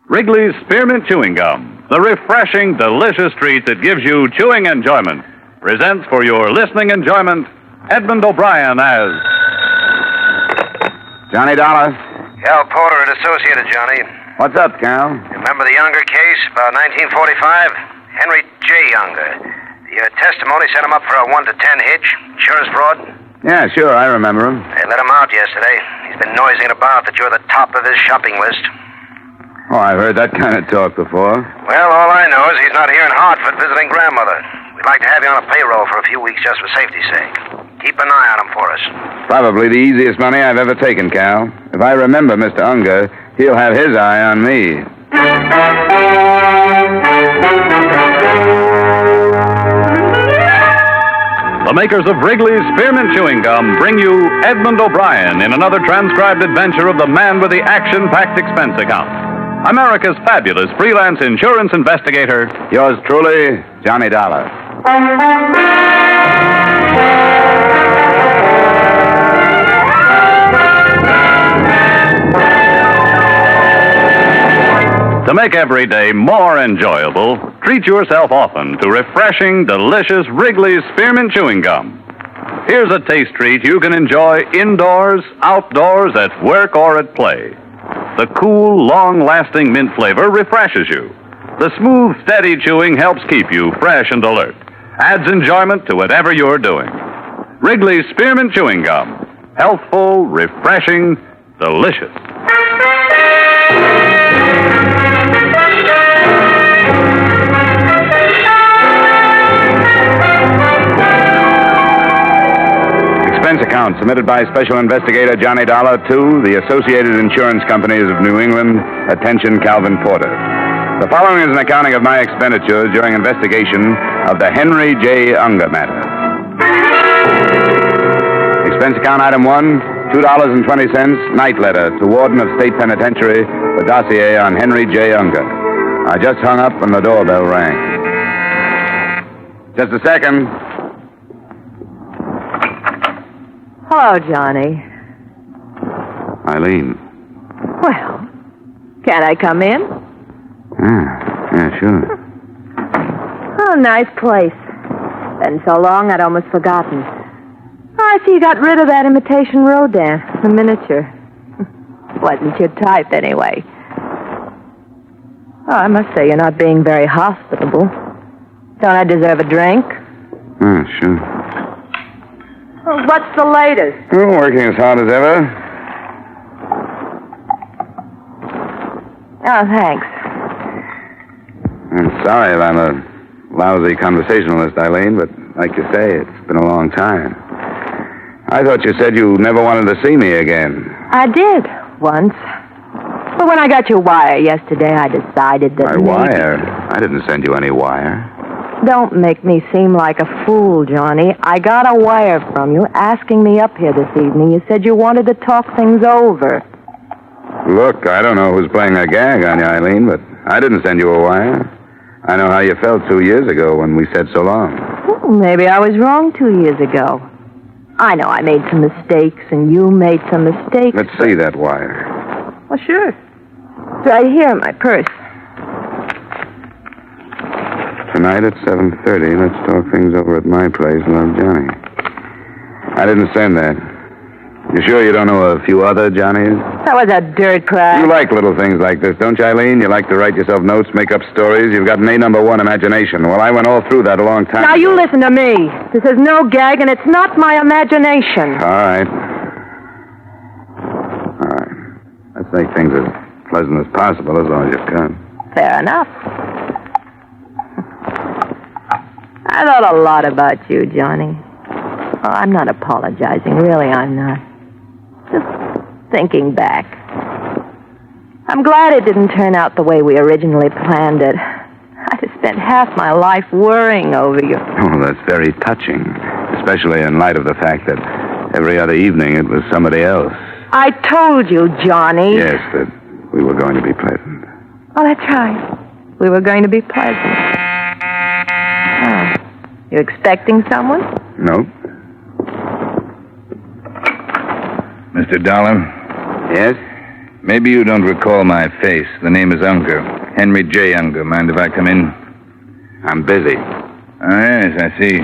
Wrigley's Spearmint Chewing Gum, the refreshing, delicious treat that gives you chewing enjoyment, presents for your listening enjoyment Edmund O'Brien as Johnny Dollar. Cal Porter and Associated, Johnny. What's up, Cal? Remember the Younger case, about 1945? Henry J. Younger. The testimony sent him up for a 1 to 10 hitch. Insurance fraud? Yeah, sure, I remember him. They let him out yesterday. He's been noising about that you're the top of his shopping list. Oh, I've heard that kind of talk before. Well, all I know is he's not here in Hartford visiting grandmother. We'd like to have you on a payroll for a few weeks just for safety's sake. Keep an eye on him for us. Probably the easiest money I've ever taken, Cal. If I remember Mr. Unger, he'll have his eye on me. the makers of Wrigley's Spearmint Chewing Gum bring you Edmund O'Brien in another transcribed adventure of the man with the action-packed expense account. America's fabulous freelance insurance investigator. Yours truly, Johnny Dollar. To make every day more enjoyable, treat yourself often to refreshing, delicious Wrigley's Spearmint Chewing Gum. Here's a taste treat you can enjoy indoors, outdoors, at work, or at play. The cool, long-lasting mint flavor refreshes you. The smooth, steady chewing helps keep you fresh and alert. Adds enjoyment to whatever you're doing. Wrigley's Spearmint Chewing Gum. Healthful, refreshing, delicious. Expense account submitted by Special Investigator Johnny Dollar to the Associated Insurance Companies of New England. Attention, Calvin Porter. The following is an accounting of my expenditures during investigation of the Henry J. Unger matter. Expense account item 1, $2.20, night letter to Warden of State Penitentiary for dossier on Henry J. Unger. I just hung up and the doorbell rang. Just a second. Hello, Johnny. Eileen. Well, can I come in? Yeah, sure. Oh, nice place. Been so long I'd almost forgotten. I see you got rid of that imitation Rodin, the miniature. Wasn't your type, anyway. Oh, I must say you're not being very hospitable. Don't I deserve a drink? Sure. Well, what's the latest? Oh, working as hard as ever. Oh, thanks. I'm sorry if I'm a lousy conversationalist, Eileen, but like you say, it's been a long time. I thought you said you never wanted to see me again. I did, once. But when I got your wire yesterday, I decided that My wire? I didn't send you any wire. Don't make me seem like a fool, Johnny. I got a wire from you asking me up here this evening. You said you wanted to talk things over. Look, I don't know who's playing a gag on you, Eileen, but I didn't send you a wire. I know how you felt 2 years ago when we said so long. Well, maybe I was wrong 2 years ago. I know I made some mistakes, and you made some mistakes. Let's see that wire. Well, sure. It's right here in my purse. Tonight at 7:30, let's talk things over at my place, Love Johnny. I didn't send that. You sure you don't know a few other Johnnies? That was a dirt crack. You like little things like this, don't you, Eileen? You like to write yourself notes, make up stories. You've got an A1 imagination. Well, I went all through that a long time Now, ago. you listen to me. This is no gag, and it's not my imagination. All right. Let's make things as pleasant as possible as long as you can. Fair enough. I thought a lot about you, Johnny. Oh, I'm not apologizing. Really, I'm not. Just thinking back. I'm glad it didn't turn out the way we originally planned it. I'd have spent half my life worrying over you. Oh, that's very touching, especially in light of the fact that every other evening it was somebody else. I told you, Johnny. Yes, that we were going to be pleasant. Oh, that's right. We were going to be pleasant. Oh. You expecting someone? No. Mr. Dollar? Yes? Maybe you don't recall my face. The name is Unger. Henry J. Unger. Mind if I come in? I'm busy. Oh, yes, I see.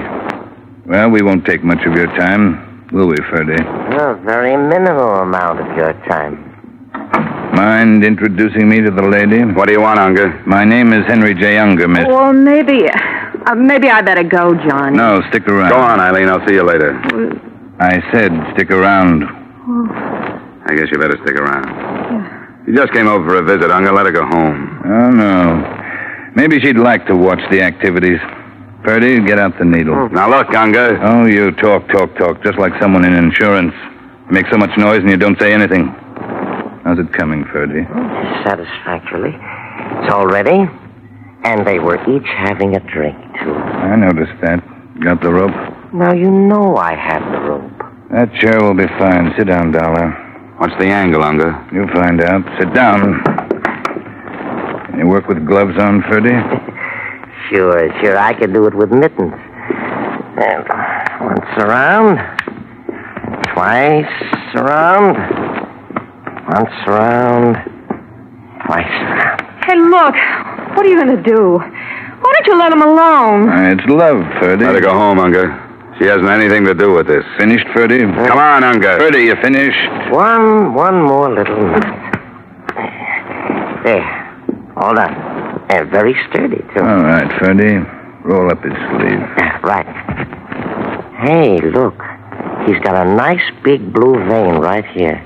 Well, we won't take much of your time, will we, Ferdy? A very minimal amount of your time. Mind introducing me to the lady? What do you want, Unger? My name is Henry J. Unger, miss. Well, maybe I better go, Johnny. No, stick around. Go on, Eileen. I'll see you later. I said stick around. I guess you better stick around. You just came over for a visit, Unger. Let her go home. Oh, no. Maybe she'd like to watch the activities. Ferdy, get out the needle. Now, look, Unger. Oh, you talk, just like someone in insurance. You make so much noise and you don't say anything. How's it coming, Ferdy? Satisfactorily. It's all ready. And they were each having a drink, too. I noticed that. Got the rope? Now you know I have the rope. That chair will be fine. Sit down, Dollar. What's the angle, Unger? You'll find out. Sit down. Can you work with gloves on, Ferdy? Sure. I can do it with mittens. And once around. Twice around. Once around. Twice around. Hey, look. What are you going to do? Why don't you let him alone? It's love, Ferdy. Let her go home, Unger. She hasn't anything to do with this. Finished, Ferdy? Come on, Unger. Ferdy, you finished? One more little minute. There. All done. And very sturdy, too. All right, Ferdy. Roll up his sleeve. Right. Hey, look. He's got a nice big blue vein right here.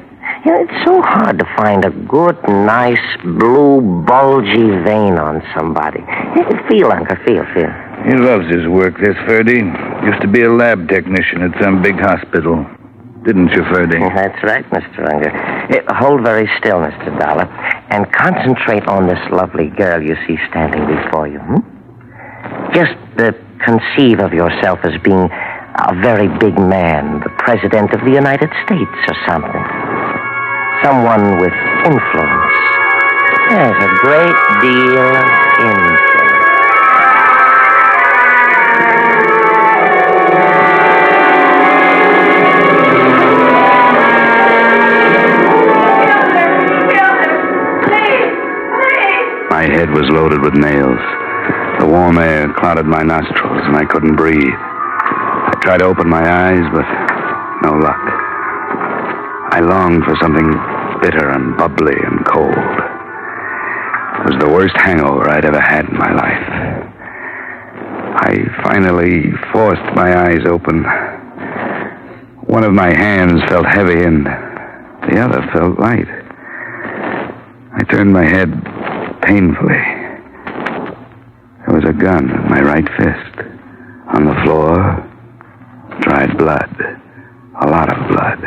You know, it's so hard to find a good, nice, blue, bulgy vein on somebody. Feel, Uncle, feel. He loves his work, this Ferdy. Used to be a lab technician at some big hospital. Didn't you, Ferdy? That's right, Mr. Unger. Hold very still, Mr. Dollar, and concentrate on this lovely girl you see standing before you. Just conceive of yourself as being a very big man, the President of the United States or something. Someone with influence. There's a great deal of influence. My head was loaded with nails. The warm air clouded my nostrils, and I couldn't breathe. I tried to open my eyes, but no luck. I longed for something bitter and bubbly and cold. It was the worst hangover I'd ever had in my life. I finally forced my eyes open. One of my hands felt heavy, and the other felt light. I turned my head painfully. There was a gun in my right fist. On the floor, dried blood. A lot of blood.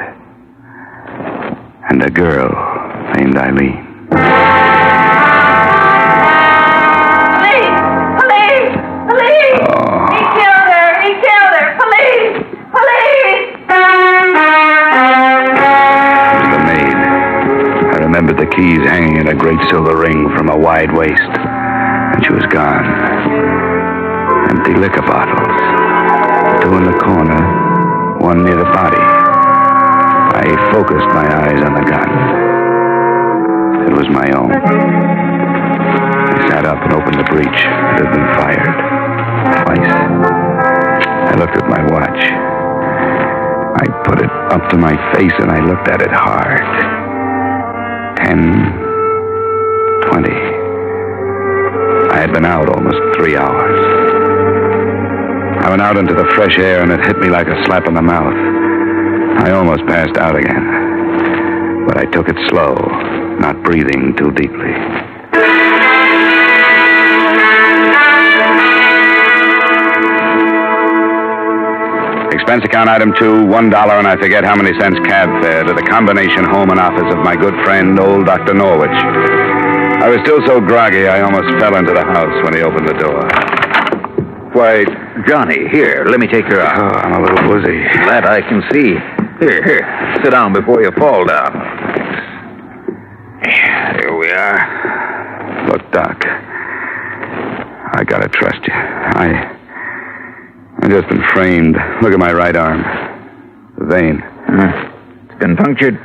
And a girl named Eileen. Police! Oh. He killed her! Police! It was the maid. I remembered the keys hanging in a great silver ring from a wide waist. And she was gone. Empty liquor bottles. 2 in the corner, 1 near the body. I focused my eyes on the gun. It was my own. I sat up and opened the breech. It had been fired. Twice. I looked at my watch. I put it up to my face and I looked at it hard. 10, 20. I had been out almost 3 hours. I went out into the fresh air and it hit me like a slap in the mouth. I almost passed out again. But I took it slow, not breathing too deeply. Expense account item 2, $1 and I forget how many cents cab fare to the combination home and office of my good friend, old Dr. Norwich. I was still so groggy I almost fell into the house when he opened the door. Why, Johnny, here, let me take her out. Oh, I'm a little woozy. That I can see. Here, sit down before you fall down. Here we are. Look, Doc, I gotta trust you. I've just been framed. Look at my right arm. The vein. It's been punctured.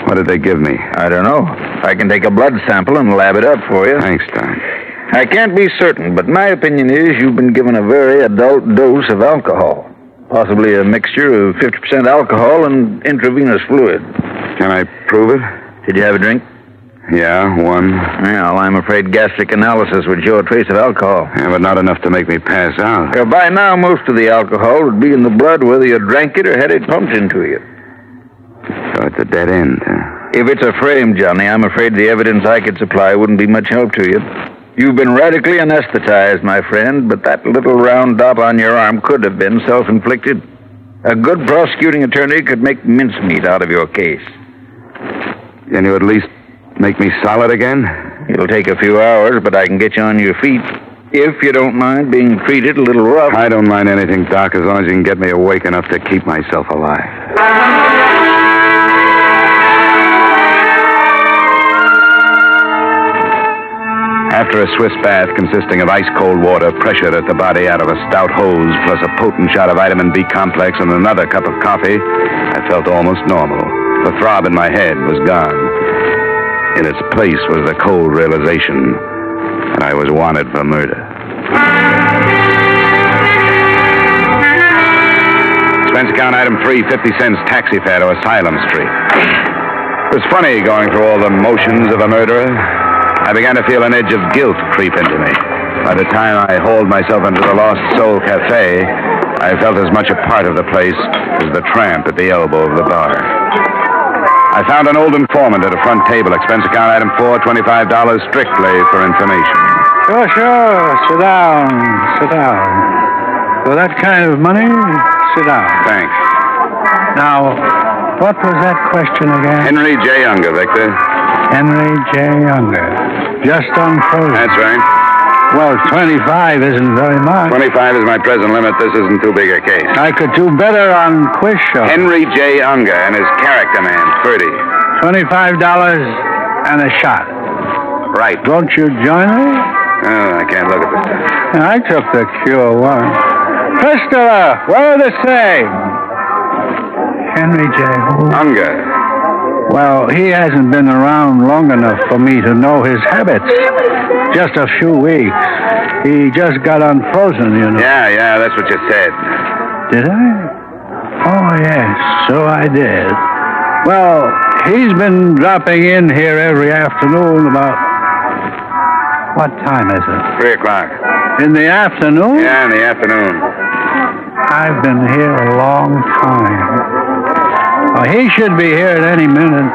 What did they give me? I don't know. I can take a blood sample and lab it up for you. Thanks, Doc. I can't be certain, but my opinion is you've been given a very adult dose of alcohol. Possibly a mixture of 50% alcohol and intravenous fluid. Can I prove it? Did you have a drink? Yeah, one. Well, I'm afraid gastric analysis would show a trace of alcohol. Yeah, but not enough to make me pass out. By now, most of the alcohol would be in the blood whether you drank it or had it pumped into you. So it's a dead end, huh? If it's a frame, Johnny, I'm afraid the evidence I could supply wouldn't be much help to you. You've been radically anesthetized, my friend, but that little round dot on your arm could have been self-inflicted. A good prosecuting attorney could make mincemeat out of your case. Can you at least make me solid again? It'll take a few hours, but I can get you on your feet. If you don't mind being treated a little rough. I don't mind anything, Doc, as long as you can get me awake enough to keep myself alive. After a Swiss bath consisting of ice-cold water pressured at the body out of a stout hose, plus a potent shot of vitamin B complex and another cup of coffee, I felt almost normal. The throb in my head was gone. In its place was the cold realization that I was wanted for murder. Expense account item 3, 50 cents taxi fare to Asylum Street. It was funny going through all the motions of a murderer. I began to feel an edge of guilt creep into me. By the time I hauled myself into the Lost Soul Cafe, I felt as much a part of the place as the tramp at the elbow of the bar. I found an old informant at a front table. Expense account item 4, $25 strictly for information. Sure. Sit down. For that kind of money, sit down. Thanks. Now, what was that question again? Henry J. Unger, Victor. Henry J. Unger. Just unfrozen. That's right. Well, 25 isn't very much. 25 is my present limit. This isn't too big a case. I could do better on quiz show. Henry J. Unger and his character man, Ferdy. $25 and a shot. Right. Won't you join me? Oh, I can't look at this stuff. I took the cure once. Krista, we're the same. Henry J. Who? Unger. Well, he hasn't been around long enough for me to know his habits. Just a few weeks. He just got unfrozen, you know. Yeah, that's what you said. Did I? Oh, yes, so I did. Well, he's been dropping in here every afternoon about... What time is it? 3 o'clock. In the afternoon? Yeah, in the afternoon. I've been here a long time. Oh, he should be here at any minute.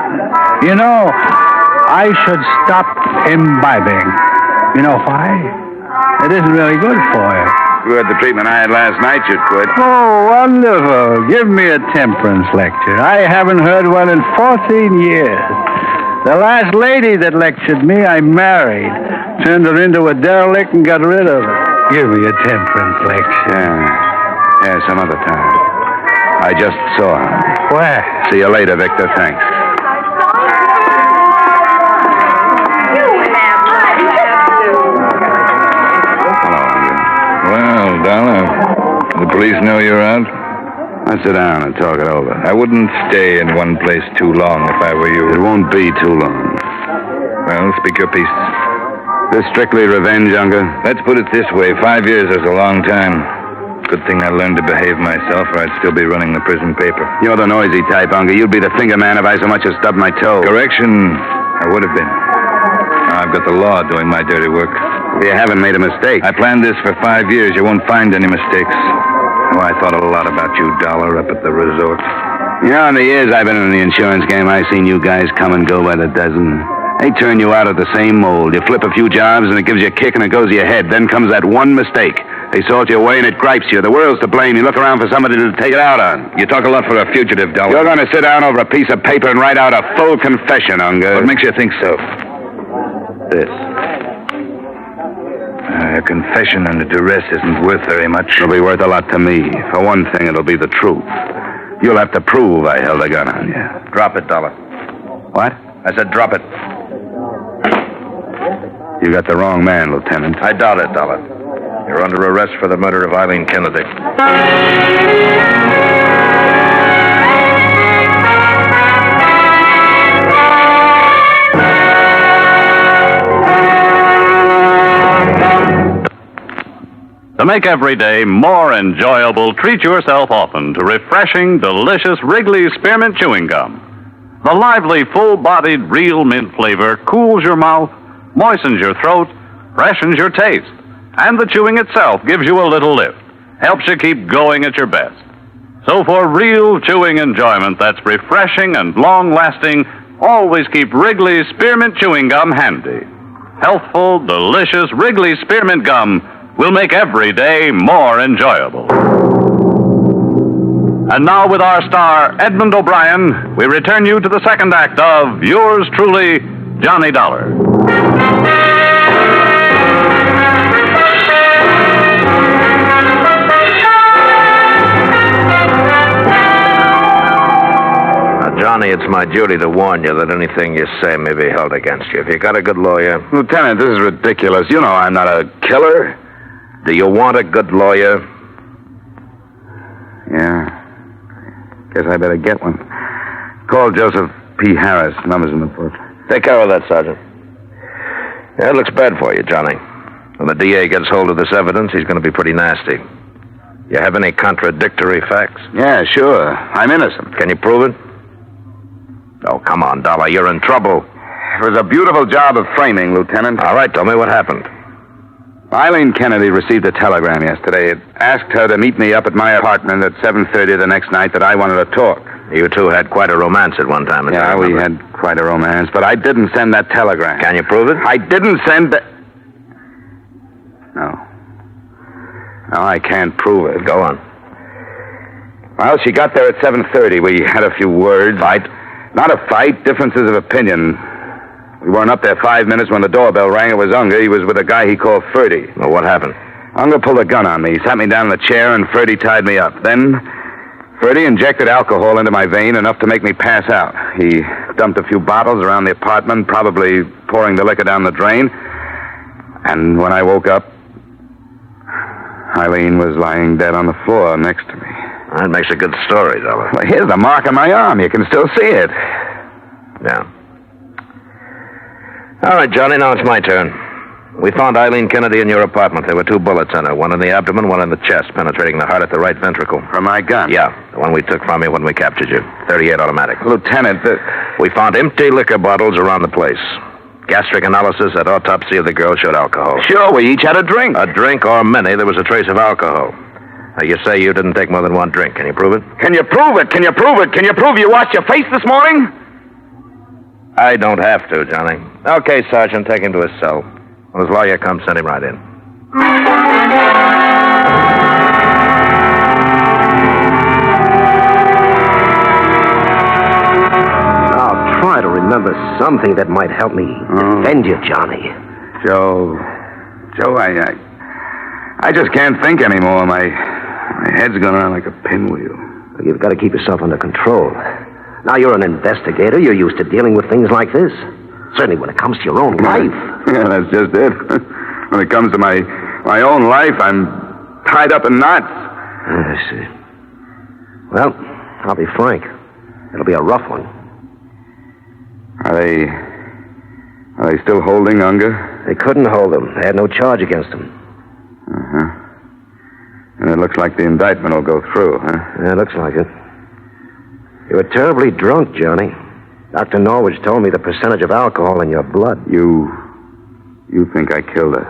You know, I should stop imbibing. You know why? It isn't really good for you. If you had the treatment I had last night, you'd quit. Oh, wonderful. Give me a temperance lecture. I haven't heard one in 14 years. The last lady that lectured me, I married. Turned her into a derelict and got rid of her. Give me a temperance lecture. Yeah, some other time. I just saw him. Where? See you later, Victor. Thanks. Hello, Unger. Well, Donna, the police know you're out? Let's sit down and talk it over. I wouldn't stay in one place too long if I were you. It won't be too long. Well, speak your piece. This strictly revenge, Unger? Let's put it this way. 5 years is a long time. Good thing I learned to behave myself, or I'd still be running the prison paper. You're the noisy type, Unger. You'd be the finger man if I so much as stubbed my toe. Correction, I would have been. Now I've got the law doing my dirty work. You haven't made a mistake. I planned this for 5 years. You won't find any mistakes. Oh, I thought a lot about you, Dollar, up at the resort. You know, in the years I've been in the insurance game, I've seen you guys come and go by the dozen. They turn you out of the same mold. You flip a few jobs, and it gives you a kick, and it goes to your head. Then comes that one mistake. They salt you away, and it gripes you. The world's to blame. You look around for somebody to take it out on. You talk a lot for a fugitive, Dollar. You're going to sit down over a piece of paper and write out a full confession, Unger. What makes you think so? This. A confession under duress isn't worth very much. It'll be worth a lot to me. For one thing, it'll be the truth. You'll have to prove I held a gun on you. Drop it, Dollar. What? I said drop it. You got the wrong man, Lieutenant. I doubt it, Dollar. You're under arrest for the murder of Eileen Kennedy. To make every day more enjoyable, treat yourself often to refreshing, delicious Wrigley's Spearmint Chewing Gum. The lively, full-bodied, real mint flavor cools your mouth, moistens your throat, freshens your taste, and the chewing itself gives you a little lift, helps you keep going at your best. So for real chewing enjoyment that's refreshing and long-lasting, always keep Wrigley's Spearmint Chewing Gum handy. Healthful, delicious Wrigley's Spearmint Gum will make every day more enjoyable. And now, with our star, Edmund O'Brien, we return you to the second act of yours truly, Johnny Dollar. Johnny, it's my duty to warn you that anything you say may be held against you. Have you got a good lawyer? Lieutenant, this is ridiculous. You know I'm not a killer. Do you want a good lawyer? Yeah. Guess I better get one. Call Joseph P. Harris. Number's in the book. Take care of that, Sergeant. Yeah, it looks bad for you, Johnny. When the DA gets hold of this evidence, he's going to be pretty nasty. You have any contradictory facts? Yeah, sure. I'm innocent. Can you prove it? Oh, come on, Dollar. You're in trouble. It was a beautiful job of framing, Lieutenant. All right, tell me what happened. Eileen Kennedy received a telegram yesterday. It asked her to meet me up at my apartment at 7:30 the next night that I wanted to talk. You two had quite a romance at one time. Yeah, we had quite a romance, but I didn't send that telegram. Can you prove it? I didn't send the... No, I can't prove it. Go on. Well, she got there at 7:30. We had a few words. Fight? Not a fight, differences of opinion. We weren't up there 5 minutes when the doorbell rang. It was Unger. He was with a guy he called Ferdy. Well, what happened? Unger pulled a gun on me. He sat me down in a chair, and Ferdy tied me up. Then Ferdy injected alcohol into my vein, enough to make me pass out. He dumped a few bottles around the apartment, probably pouring the liquor down the drain. And when I woke up, Eileen was lying dead on the floor next to me. That makes a good story, Dollar. Well, here's the mark on my arm. You can still see it. Yeah. All right, Johnny, now it's my turn. We found Eileen Kennedy in your apartment. There were 2 bullets in her, one in the abdomen, one in the chest, penetrating the heart at the right ventricle. From my gun? Yeah, the one we took from you when we captured you. .38 automatic. Lieutenant, We found empty liquor bottles around the place. Gastric analysis at autopsy of the girl showed alcohol. Sure, we each had a drink. A drink or many, there was a trace of alcohol. Now, you say you didn't take more than 1 drink. Can you prove it? Can you prove it? Can you prove it? Can you prove you washed your face this morning? I don't have to, Johnny. Okay, Sergeant, take him to his cell. When his lawyer comes, send him right in. I'll try to remember something that might help me defend you, Johnny. Joe, I just can't think anymore. My head's going on like a pinwheel. You've got to keep yourself under control. Now, you're an investigator. You're used to dealing with things like this. Certainly when it comes to your own life. Yeah, that's just it. When it comes to my own life, I'm tied up in knots. I see. Well, I'll be frank. It'll be a rough one. Are they still holding Unger? They couldn't hold him. They had no charge against him. Uh-huh. And it looks like the indictment will go through, huh? Yeah, it looks like it. You were terribly drunk, Johnny. Dr. Norwich told me the percentage of alcohol in your blood. You think I killed her,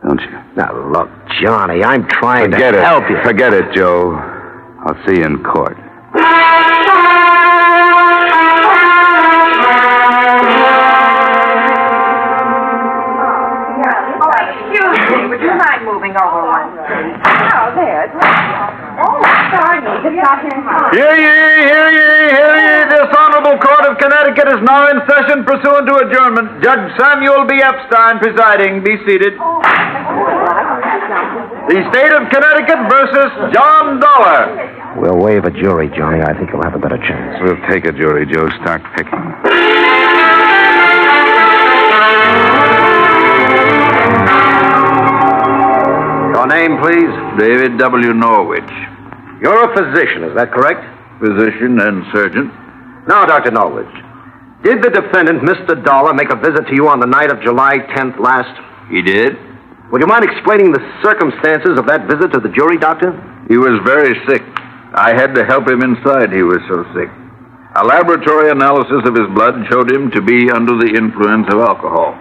don't you? Now, look, Johnny, I'm trying to help you. Forget it, Joe. I'll see you in court. Would you mind moving over one, please? Oh, there. Oh, sorry. Just got here in time. Hear ye, hear ye, hear ye. This Honorable Court of Connecticut is now in session pursuant to adjournment. Judge Samuel B. Epstein presiding. Be seated. The State of Connecticut versus John Dollar. We'll waive a jury, Johnny. I think you'll have a better chance. We'll take a jury, Joe. Start picking. Your name, please? David W. Norwich. You're a physician, is that correct? Physician and surgeon. Now, Dr. Norwich, did the defendant, Mr. Dollar, make a visit to you on the night of July 10th last? He did. Would you mind explaining the circumstances of that visit to the jury, Doctor? He was very sick. I had to help him inside, he was so sick. A laboratory analysis of his blood showed him to be under the influence of alcohol.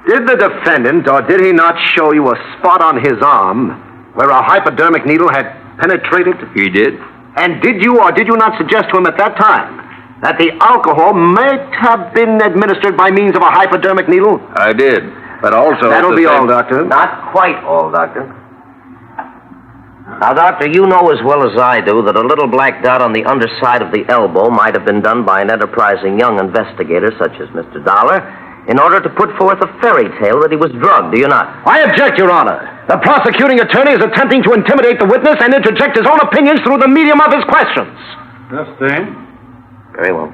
Did the defendant, or did he not show you a spot on his arm where a hypodermic needle had penetrated? He did. And did you or did you not suggest to him at that time that the alcohol might have been administered by means of a hypodermic needle? I did, but also... That'll be all, Doctor. Not quite all, Doctor. Now, Doctor, you know as well as I do that a little black dot on the underside of the elbow might have been done by an enterprising young investigator such as Mr. Dollar in order to put forth a fairy tale that he was drugged, do you not? I object, Your Honor. The prosecuting attorney is attempting to intimidate the witness and interject his own opinions through the medium of his questions. Justine? Very well.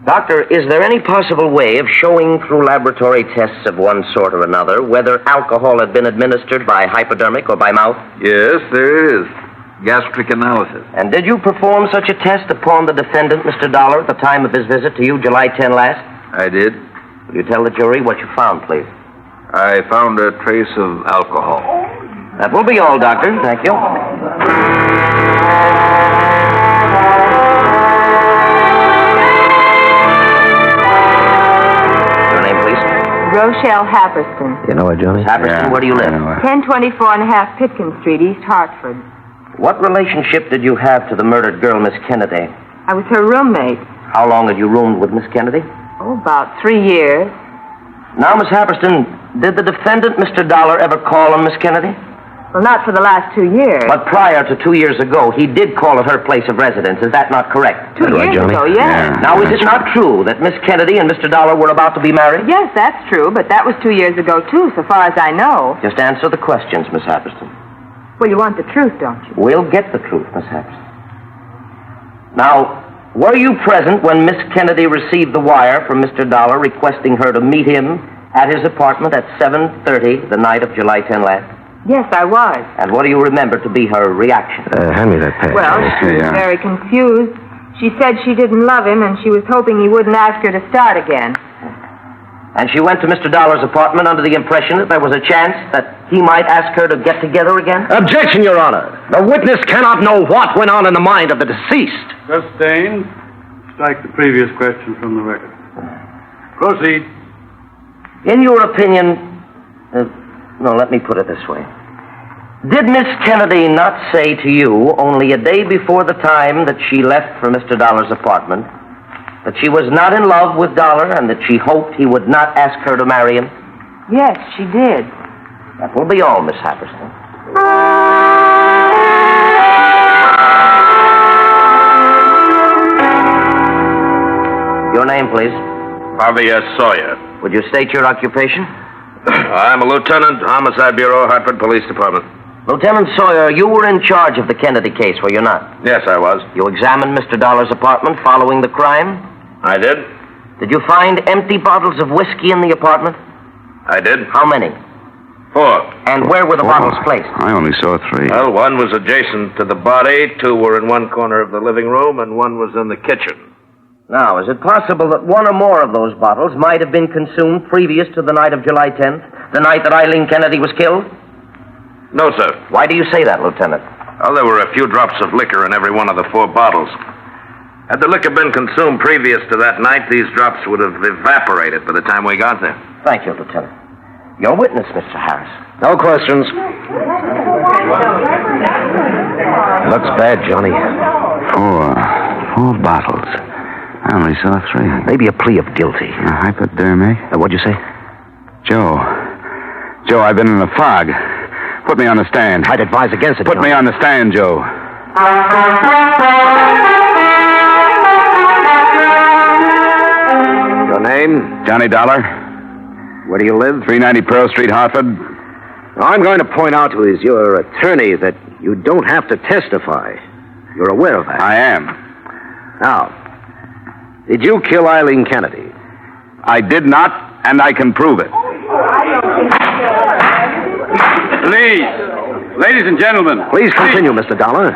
Doctor, is there any possible way of showing through laboratory tests of one sort or another whether alcohol had been administered by hypodermic or by mouth? Yes, there is. Gastric analysis. And did you perform such a test upon the defendant, Mr. Dollar, at the time of his visit to you, July 10 last? I did. Will you tell the jury what you found, please? I found a trace of alcohol. That will be all, Doctor. Thank you. Rochelle Happerston. You know her, Johnny? Happerston, where do you live? 1024 and a half Pitkin Street, East Hartford. What relationship did you have to the murdered girl, Miss Kennedy? I was her roommate. How long had you roomed with Miss Kennedy? Oh, about 3 years. Now, Miss Happerston, did the defendant, Mr. Dollar, ever call on Miss Kennedy? Well, not for the last 2 years. But prior to 2 years ago, he did call at her place of residence. Is that not correct? 2 years ago, yes. Yeah. Now, is it not true that Miss Kennedy and Mr. Dollar were about to be married? Yes, that's true, but that was 2 years ago, too, so far as I know. Just answer the questions, Miss Happerston. Well, you want the truth, don't you? We'll get the truth, Miss Happerston. Now, were you present when Miss Kennedy received the wire from Mr. Dollar requesting her to meet him at his apartment at 7:30 the night of July 10 last? Yes, I was. And what do you remember to be her reaction? Hand me that pad. Well, she was very confused. She said she didn't love him, and she was hoping he wouldn't ask her to start again. And she went to Mr. Dollar's apartment under the impression that there was a chance that he might ask her to get together again? Objection, Your Honor. The witness cannot know what went on in the mind of the deceased. Justine, strike the previous question from the record. Proceed. In your opinion, no, let me put it this way. Did Miss Kennedy not say to you only a day before the time that she left for Mr. Dollar's apartment that she was not in love with Dollar and that she hoped he would not ask her to marry him? Yes, she did. That will be all, Miss Happerston. Your name, please. Javier Sawyer. Would you state your occupation? I'm a lieutenant, Homicide Bureau, Hartford Police Department. Lieutenant Sawyer, you were in charge of the Kennedy case, were you not? Yes, I was. You examined Mr. Dollar's apartment following the crime? I did. Did you find empty bottles of whiskey in the apartment? I did. How many? 4. And where were the bottles placed? I only saw 3. Well, one was adjacent to the body, 2 were in one corner of the living room, and 1 was in the kitchen. Now, is it possible that one or more of those bottles might have been consumed previous to the night of July 10th, the night that Eileen Kennedy was killed? No, sir. Why do you say that, Lieutenant? Well, there were a few drops of liquor in every one of the 4 bottles. Had the liquor been consumed previous to that night, these drops would have evaporated by the time we got there. Thank you, Lieutenant. Your witness, Mr. Harris. No questions. Looks bad, Johnny. 4 bottles. I only saw 3. Maybe a plea of guilty. A hypodermic? What'd you say? Joe, I've been in a fog. Put me on the stand. I'd advise against it, Put me on the stand, Joe. Your name? Johnny Dollar, Where do you live? 390 Pearl Street, Hartford. I'm going to point out to your attorney that you don't have to testify. You're aware of that. I am. Now, did you kill Eileen Kennedy? I did not, and I can prove it. Please. Ladies and gentlemen. Please continue, Mr. Dollar.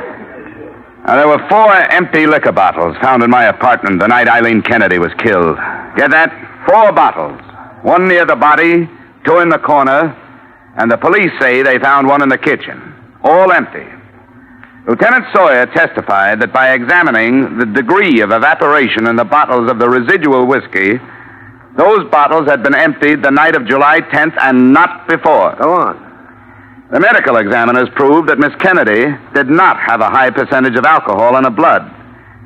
Now, there were 4 empty liquor bottles found in my apartment the night Eileen Kennedy was killed. Get that? 4 bottles. 1 near the body, 2 in the corner, and the police say they found one in the kitchen, all empty. Lieutenant Sawyer testified that by examining the degree of evaporation in the bottles of the residual whiskey, those bottles had been emptied the night of July 10th and not before. Go on. The medical examiners proved that Miss Kennedy did not have a high percentage of alcohol in her blood.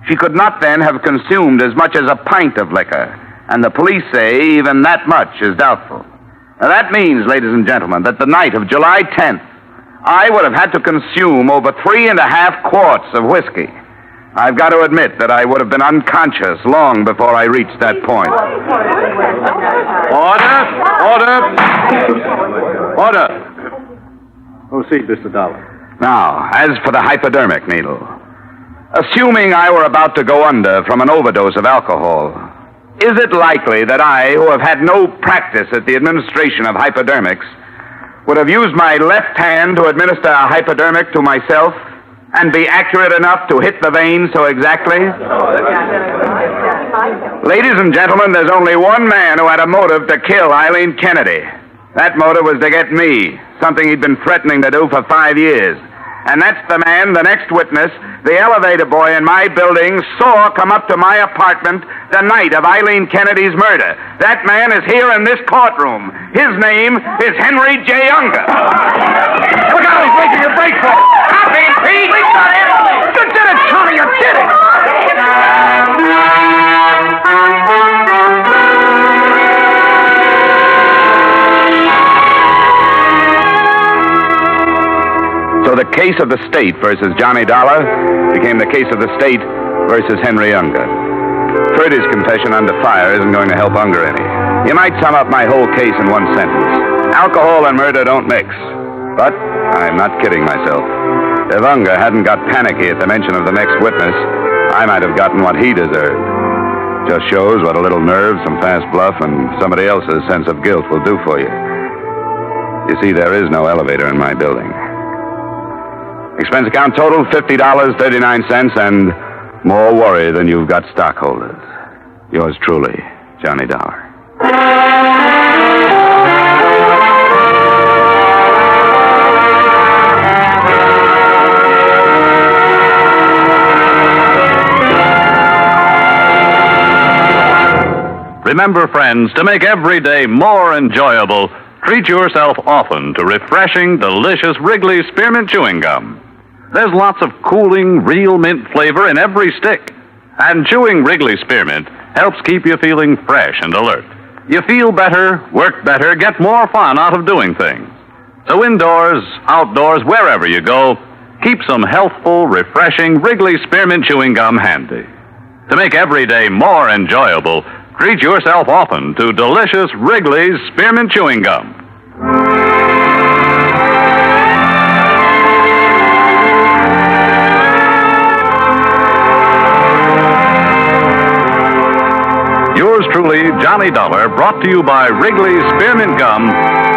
She could not then have consumed as much as a pint of liquor, and the police say even that much is doubtful. Now that means, ladies and gentlemen, that the night of July 10th, I would have had to consume over 3.5 quarts of whiskey. I've got to admit that I would have been unconscious long before I reached that point. Order! Proceed, Mr. Dollar. Now, as for the hypodermic needle, assuming I were about to go under from an overdose of alcohol, is it likely that I, who have had no practice at the administration of hypodermics, would have used my left hand to administer a hypodermic to myself and be accurate enough to hit the vein so exactly? Ladies and gentlemen, there's only one man who had a motive to kill Eileen Kennedy. That motive was to get me, something he'd been threatening to do for 5 years. And that's the man, the next witness, the elevator boy in my building, saw come up to my apartment the night of Eileen Kennedy's murder. That man is here in this courtroom. His name is Henry J. Unger. Look out, he's making a break for it. Copy, Pete! You did it, Tommy, you did it! So the case of the state versus Johnny Dollar became the case of the state versus Henry Unger. Freddy's confession under fire isn't going to help Unger any. You might sum up my whole case in one sentence. Alcohol and murder don't mix. But I'm not kidding myself. If Unger hadn't got panicky at the mention of the next witness, I might have gotten what he deserved. Just shows what a little nerve, some fast bluff, and somebody else's sense of guilt will do for you. You see, there is no elevator in my building. Expense account total, $50.39, and more worry than you've got stockholders. Yours truly, Johnny Dollar. Remember, friends, to make every day more enjoyable, treat yourself often to refreshing, delicious Wrigley's Spearmint Chewing Gum. There's lots of cooling, real mint flavor in every stick. And chewing Wrigley Spearmint helps keep you feeling fresh and alert. You feel better, work better, get more fun out of doing things. So indoors, outdoors, wherever you go, keep some healthful, refreshing Wrigley Spearmint Chewing Gum handy. To make every day more enjoyable, treat yourself often to delicious Wrigley's Spearmint Chewing Gum. Yours truly, Johnny Dollar, brought to you by Wrigley's Spearmint Gum,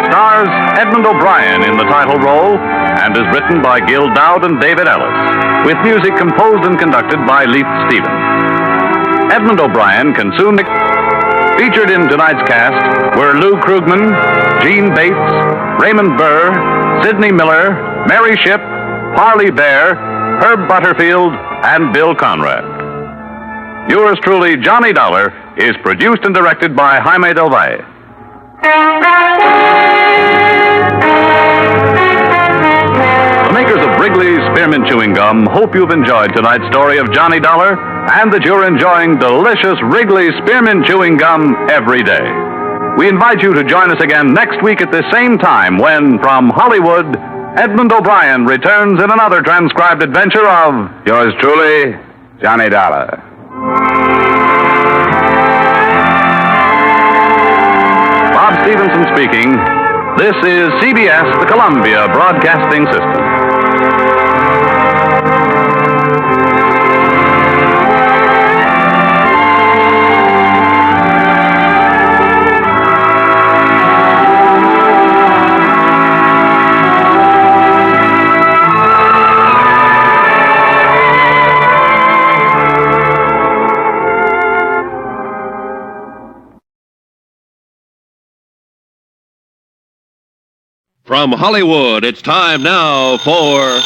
stars Edmund O'Brien in the title role and is written by Gil Dowd and David Ellis, with music composed and conducted by Leith Stevens. Edmund O'Brien can soon... Featured in tonight's cast were Lou Krugman, Gene Bates, Raymond Burr, Sidney Miller, Mary Shipp, Harley Bear, Herb Butterfield, and Bill Conrad. Yours truly, Johnny Dollar, is produced and directed by Jaime Del Valle. The makers of Wrigley's Spearmint Chewing Gum hope you've enjoyed tonight's story of Johnny Dollar and that you're enjoying delicious Wrigley's Spearmint Chewing Gum every day. We invite you to join us again next week at the same time when, from Hollywood, Edmund O'Brien returns in another transcribed adventure of Yours truly, Johnny Dollar. Bob Stevenson speaking. This is CBS, the Columbia Broadcasting System. From Hollywood, it's time now for...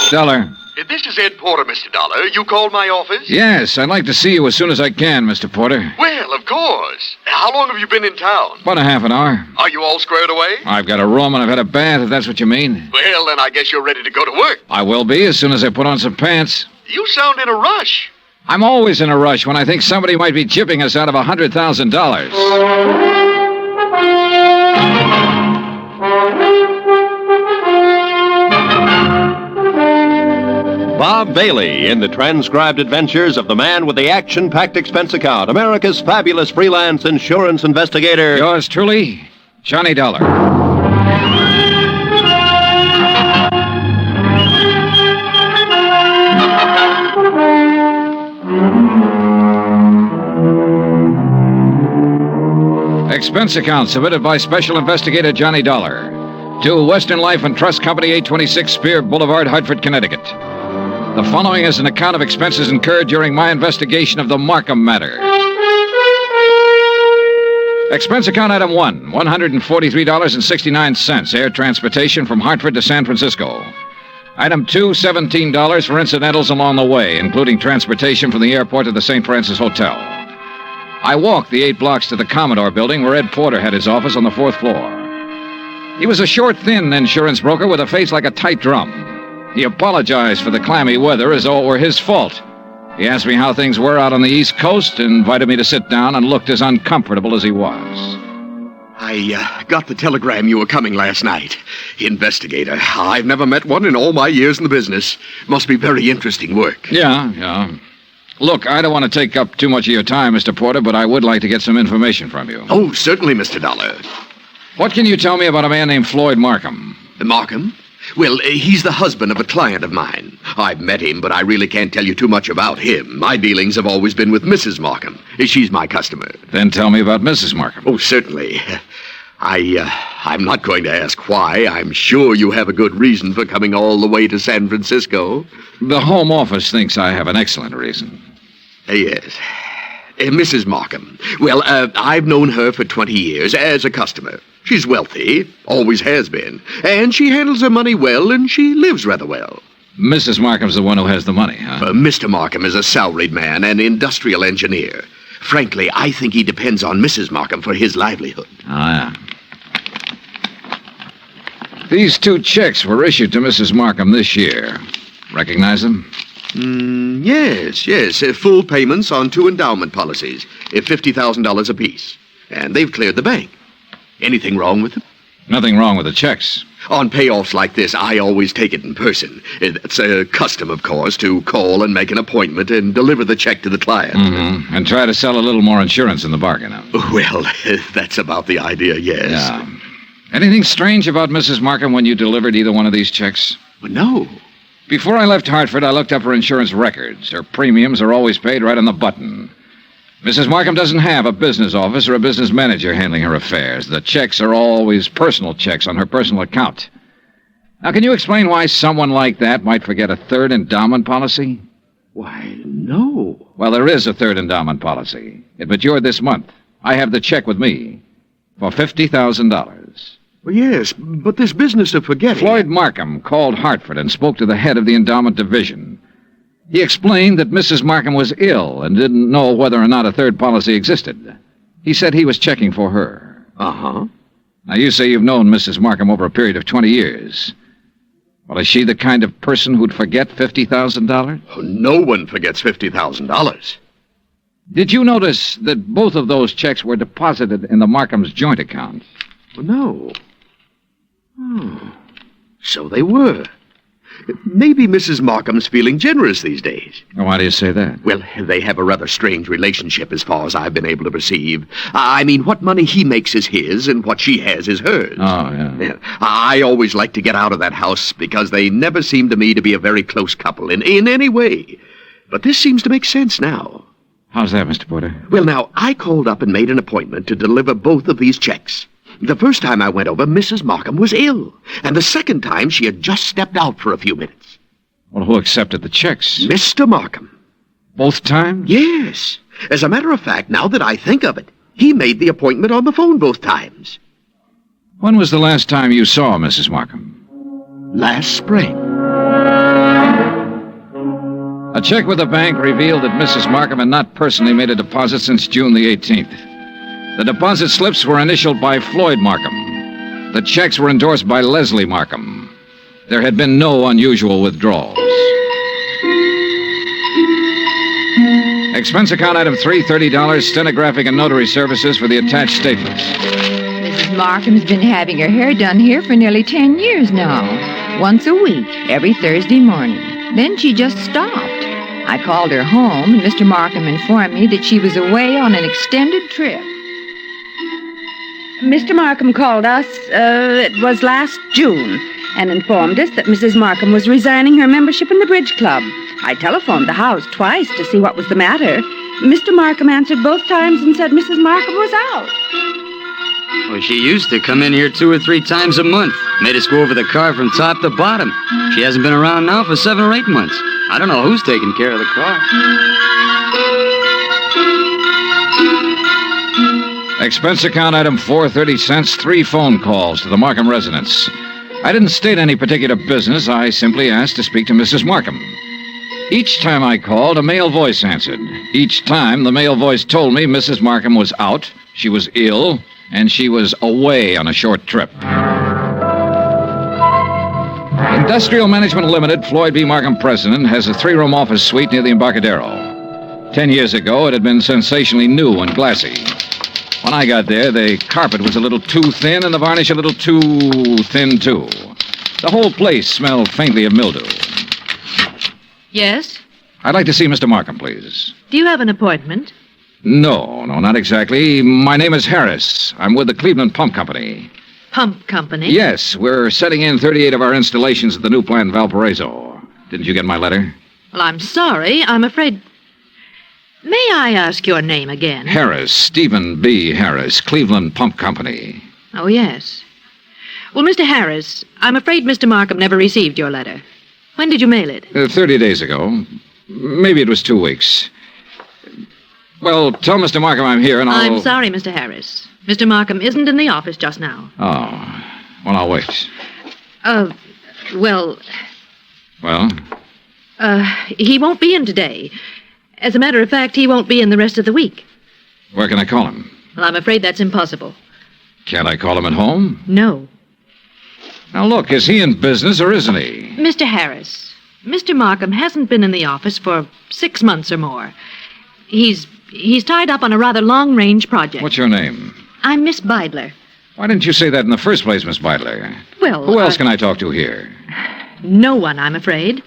Dollar. This is Ed Porter, Mr. Dollar. You called my office? Yes, I'd like to see you as soon as I can, Mr. Porter. Well, of course. How long have you been in town? About a half an hour. Are you all squared away? I've got a room and I've had a bath, if that's what you mean. Well, then I guess you're ready to go to work. I will be as soon as I put on some pants. You sound in a rush. I'm always in a rush when I think somebody might be chipping us out of $100,000. Bob Bailey in the transcribed adventures of the man with the action-packed expense account, America's fabulous freelance insurance investigator. Yours truly, Johnny Dollar. Expense account submitted by Special Investigator Johnny Dollar to Western Life and Trust Company, 826 Spear Boulevard, Hartford, Connecticut. The following is an account of expenses incurred during my investigation of the Markham matter. Expense account item 1, $143.69, air transportation from Hartford to San Francisco. Item 2, $17 for incidentals along the way, including transportation from the airport to the St. Francis Hotel. I walked the 8 blocks to the Commodore building where Ed Porter had his office on the 4th floor. He was a short, thin insurance broker with a face like a tight drum. He apologized for the clammy weather as though it were his fault. He asked me how things were out on the East Coast and invited me to sit down and looked as uncomfortable as he was. I got the telegram you were coming last night. Investigator. I've never met one in all my years in the business. Must be very interesting work. Yeah. Look, I don't want to take up too much of your time, Mr. Porter, but I would like to get some information from you. Oh, certainly, Mr. Dollar. What can you tell me about a man named Floyd Markham? Markham? Well, he's the husband of a client of mine. I've met him, but I really can't tell you too much about him. My dealings have always been with Mrs. Markham. She's my customer. Then tell me about Mrs. Markham. Oh, certainly. I'm not going to ask why. I'm sure you have a good reason for coming all the way to San Francisco. The Home Office thinks I have an excellent reason. Yes. Mrs. Markham. Well, I've known her for 20 years as a customer. She's wealthy, always has been, and she handles her money well, and she lives rather well. Mrs. Markham's the one who has the money, huh? Mr. Markham is a salaried man, an industrial engineer. Frankly, I think he depends on Mrs. Markham for his livelihood. Ah, yeah. These 2 checks were issued to Mrs. Markham this year. Recognize them? Yes. Full payments on 2 endowment policies, $50,000 apiece. And they've cleared the bank. Anything wrong with them? Nothing wrong with the checks. On payoffs like this, I always take it in person. It's a custom, of course, to call and make an appointment and deliver the check to the client. Mm-hmm. And try to sell a little more insurance in the bargain. Well, that's about the idea, yes. Yeah. Anything strange about Mrs. Markham when you delivered either one of these checks? Well, no. Before I left Hartford, I looked up her insurance records. Her premiums are always paid right on the button. Mrs. Markham doesn't have a business office or a business manager handling her affairs. The checks are always personal checks on her personal account. Now, can you explain why someone like that might forget a 3rd endowment policy? Why, no. Well, there is a 3rd endowment policy. It matured this month. I have the check with me for $50,000. Well, yes, but this business of forgetting... Floyd Markham called Hartford and spoke to the head of the endowment division. He explained that Mrs. Markham was ill and didn't know whether or not a 3rd policy existed. He said he was checking for her. Uh-huh. Now, you say you've known Mrs. Markham over a period of 20 years. Well, is she the kind of person who'd forget $50,000? Oh, no one forgets $50,000. Did you notice that both of those checks were deposited in the Markham's joint account? Well, no. Oh, so they were. Maybe Mrs. Markham's feeling generous these days. Why do you say that? Well, they have a rather strange relationship as far as I've been able to perceive. I mean, what money he makes is his, and what she has is hers. Oh, yeah. I always like to get out of that house because they never seem to me to be a very close couple in any way. But this seems to make sense now. How's that, Mr. Porter? Well, now, I called up and made an appointment to deliver both of these checks. The first time I went over, Mrs. Markham was ill. And the second time, she had just stepped out for a few minutes. Well, who accepted the checks? Mr. Markham. Both times? Yes. As a matter of fact, now that I think of it, he made the appointment on the phone both times. When was the last time you saw Mrs. Markham? Last spring. A check with the bank revealed that Mrs. Markham had not personally made a deposit since June the 18th. The deposit slips were initialed by Floyd Markham. The checks were endorsed by Leslie Markham. There had been no unusual withdrawals. Expense account item 3, $30, stenographic and notary services for the attached statements. Mrs. Markham's been having her hair done here for nearly 10 years now. Once a week, every Thursday morning. Then she just stopped. I called her home, and Mr. Markham informed me that she was away on an extended trip. Mr. Markham called us, it was last June, and informed us that Mrs. Markham was resigning her membership in the bridge club. I telephoned the house twice to see what was the matter. Mr. Markham answered both times and said Mrs. Markham was out. Well, she used to come in here 2 or 3 times a month. Made us go over the car from top to bottom. She hasn't been around now for 7 or 8 months. I don't know who's taking care of the car. Expense account item 4, 30 cents, 3 phone calls to the Markham residence. I didn't state any particular business. I simply asked to speak to Mrs. Markham. Each time I called, a male voice answered. Each time, the male voice told me Mrs. Markham was out, she was ill, and she was away on a short trip. Industrial Management Limited, Floyd B. Markham president, has a 3-room office suite near the Embarcadero. 10 years ago, it had been sensationally new and glassy. When I got there, the carpet was a little too thin and the varnish a little too thin, too. The whole place smelled faintly of mildew. Yes? I'd like to see Mr. Markham, please. Do you have an appointment? No, not exactly. My name is Harris. I'm with the Cleveland Pump Company. Pump Company? Yes, we're setting in 38 of our installations at the new plant in Valparaiso. Didn't you get my letter? Well, I'm sorry. I'm afraid... May I ask your name again? Harris, Stephen B. Harris, Cleveland Pump Company. Oh, yes. Well, Mr. Harris, I'm afraid Mr. Markham never received your letter. When did you mail it? 30 days ago. Maybe it was 2 weeks. Well, tell Mr. Markham I'm here and I'll... I'm sorry, Mr. Harris. Mr. Markham isn't in the office just now. Oh. Well, I'll wait. Well... Well? He won't be in today. As a matter of fact, he won't be in the rest of the week. Where can I call him? Well, I'm afraid that's impossible. Can't I call him at home? No. Now, look, is he in business or isn't he? Mr. Harris, Mr. Markham hasn't been in the office for 6 months or more. He's tied up on a rather long-range project. What's your name? I'm Miss Beidler. Why didn't you say that in the first place, Miss Beidler? Well, who else can I talk to here? No one, I'm afraid.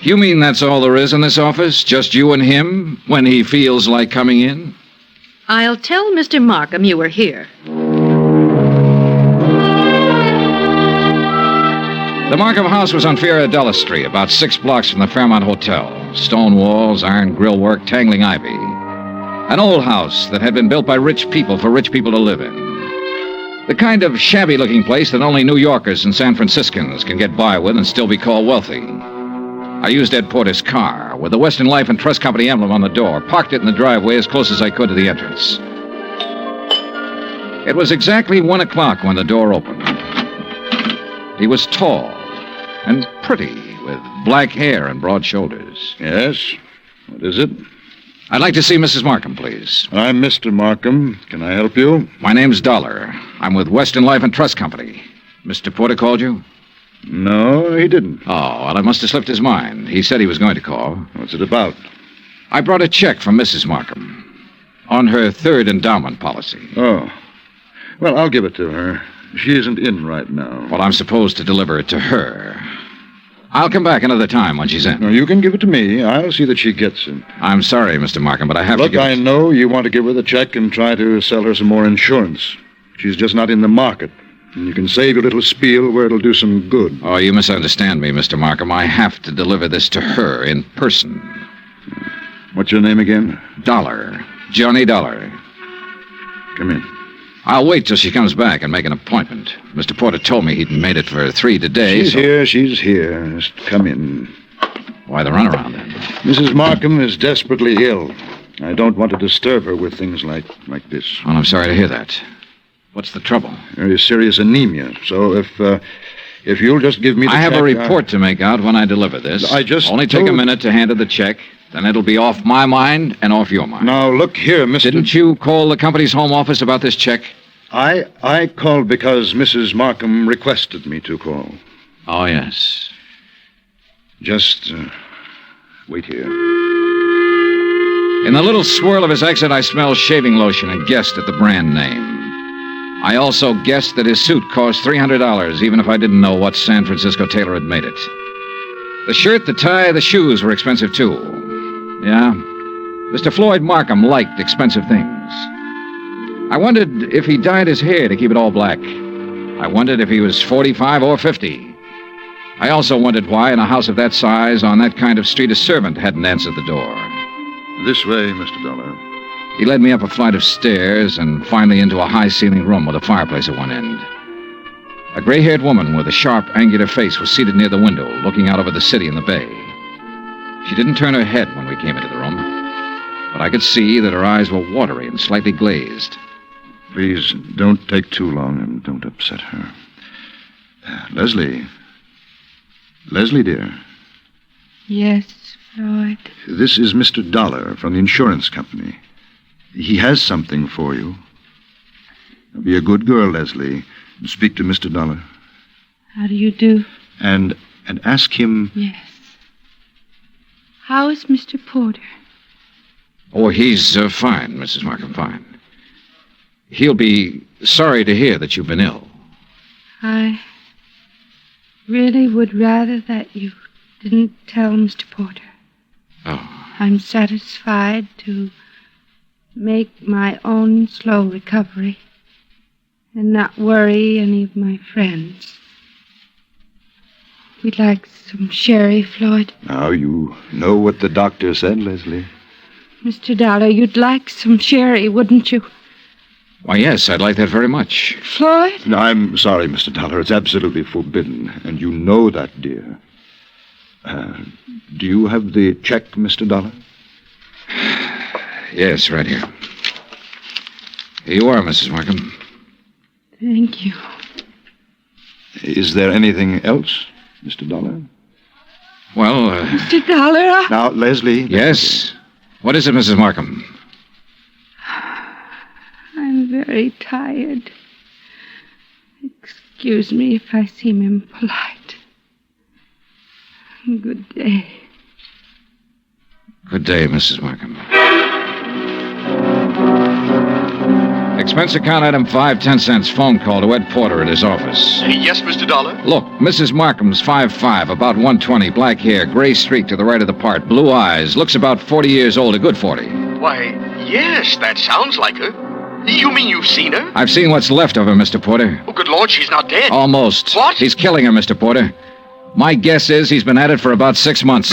You mean that's all there is in this office? Just you and him when he feels like coming in? I'll tell Mr. Markham you were here. The Markham house was on Fiorella Street, about 6 blocks from the Fairmont Hotel. Stone walls, iron grillwork, tangling ivy. An old house that had been built by rich people for rich people to live in. The kind of shabby-looking place that only New Yorkers and San Franciscans can get by with and still be called wealthy. I used Ed Porter's car, with the Western Life and Trust Company emblem on the door, parked it in the driveway as close as I could to the entrance. It was exactly 1 o'clock when the door opened. He was tall and pretty, with black hair and broad shoulders. Yes? What is it? I'd like to see Mrs. Markham, please. I'm Mr. Markham. Can I help you? My name's Dollar. I'm with Western Life and Trust Company. Mr. Porter called you? No, he didn't. Oh, well, I must have slipped his mind. He said he was going to call. What's it about? I brought a check from Mrs. Markham on her 3rd endowment policy. Oh. Well, I'll give it to her. She isn't in right now. Well, I'm supposed to deliver it to her. I'll come back another time when she's in. No, you can give it to me. I'll see that she gets it. I'm sorry, Mr. Markham, but I have to Look, I know you want to give her the check and try to sell her some more insurance. She's just not in the market. And you can save your little spiel where it'll do some good. Oh, you misunderstand me, Mr. Markham. I have to deliver this to her in person. What's your name again? Dollar. Johnny Dollar. Come in. I'll wait till she comes back and make an appointment. Mr. Porter told me he'd made it for 3 today. She's here. Just come in. Why the runaround, then? Mrs. Markham is desperately ill. I don't want to disturb her with things like this. Well, I'm sorry to hear that. What's the trouble? Very serious anemia. So if you'll just give me the I have check, a report to make out when I deliver this. I just Only take a told- minute to hand her the check. Then it'll be off my mind and off your mind. Now, look here, Mr. Didn't you call the company's home office about this check? I called because Mrs. Markham requested me to call. Oh, yes. Just wait here. In the little swirl of his exit, I smelled shaving lotion and guessed at the brand name. I also guessed that his suit cost $300, even if I didn't know what San Francisco tailor had made it. The shirt, the tie, the shoes were expensive, too. Yeah, Mr. Floyd Markham liked expensive things. I wondered if he dyed his hair to keep it all black. I wondered if he was 45 or 50. I also wondered why, in a house of that size, on that kind of street, a servant hadn't answered the door. This way, Mr. Dollar. He led me up a flight of stairs and finally into a high-ceiling room with a fireplace at one end. A gray-haired woman with a sharp, angular face was seated near the window, looking out over the city and the bay. She didn't turn her head when we came into the room, but I could see that her eyes were watery and slightly glazed. Please, don't take too long and don't upset her. Leslie. Leslie, dear. Yes, Floyd. This is Mr. Dollar from the insurance company. He has something for you. Be a good girl, Leslie. Speak to Mr. Dollar. How do you do? And ask him... Yes. How is Mr. Porter? Oh, he's fine, Mrs. Markham, fine. He'll be sorry to hear that you've been ill. I really would rather that you didn't tell Mr. Porter. Oh. I'm satisfied to make my own slow recovery and not worry any of my friends. We'd like some sherry, Floyd. Now, you know what the doctor said, Leslie. Mr. Dollar, you'd like some sherry, wouldn't you? Why, yes, I'd like that very much. Floyd? No, I'm sorry, Mr. Dollar. It's absolutely forbidden, and you know that, dear. Do you have the check, Mr. Dollar? Yes, right here. Here you are, Mrs. Markham. Thank you. Is there anything else, Mr. Dollar? Well, Mr. Dollar? Now, Leslie... Yes? What is it, Mrs. Markham? I'm very tired. Excuse me if I seem impolite. Good day. Good day, Mrs. Markham. Expense account item 5, 10 cents. Phone call to Ed Porter at his office. Yes, Mr. Dollar? Look, Mrs. Markham's 5'5", about 120, black hair, gray streak to the right of the part, blue eyes, looks about 40 years old, a good 40. Why, yes, that sounds like her. You mean you've seen her? I've seen what's left of her, Mr. Porter. Oh, good Lord, she's not dead. Almost. What? He's killing her, Mr. Porter. My guess is he's been at it for about 6 months.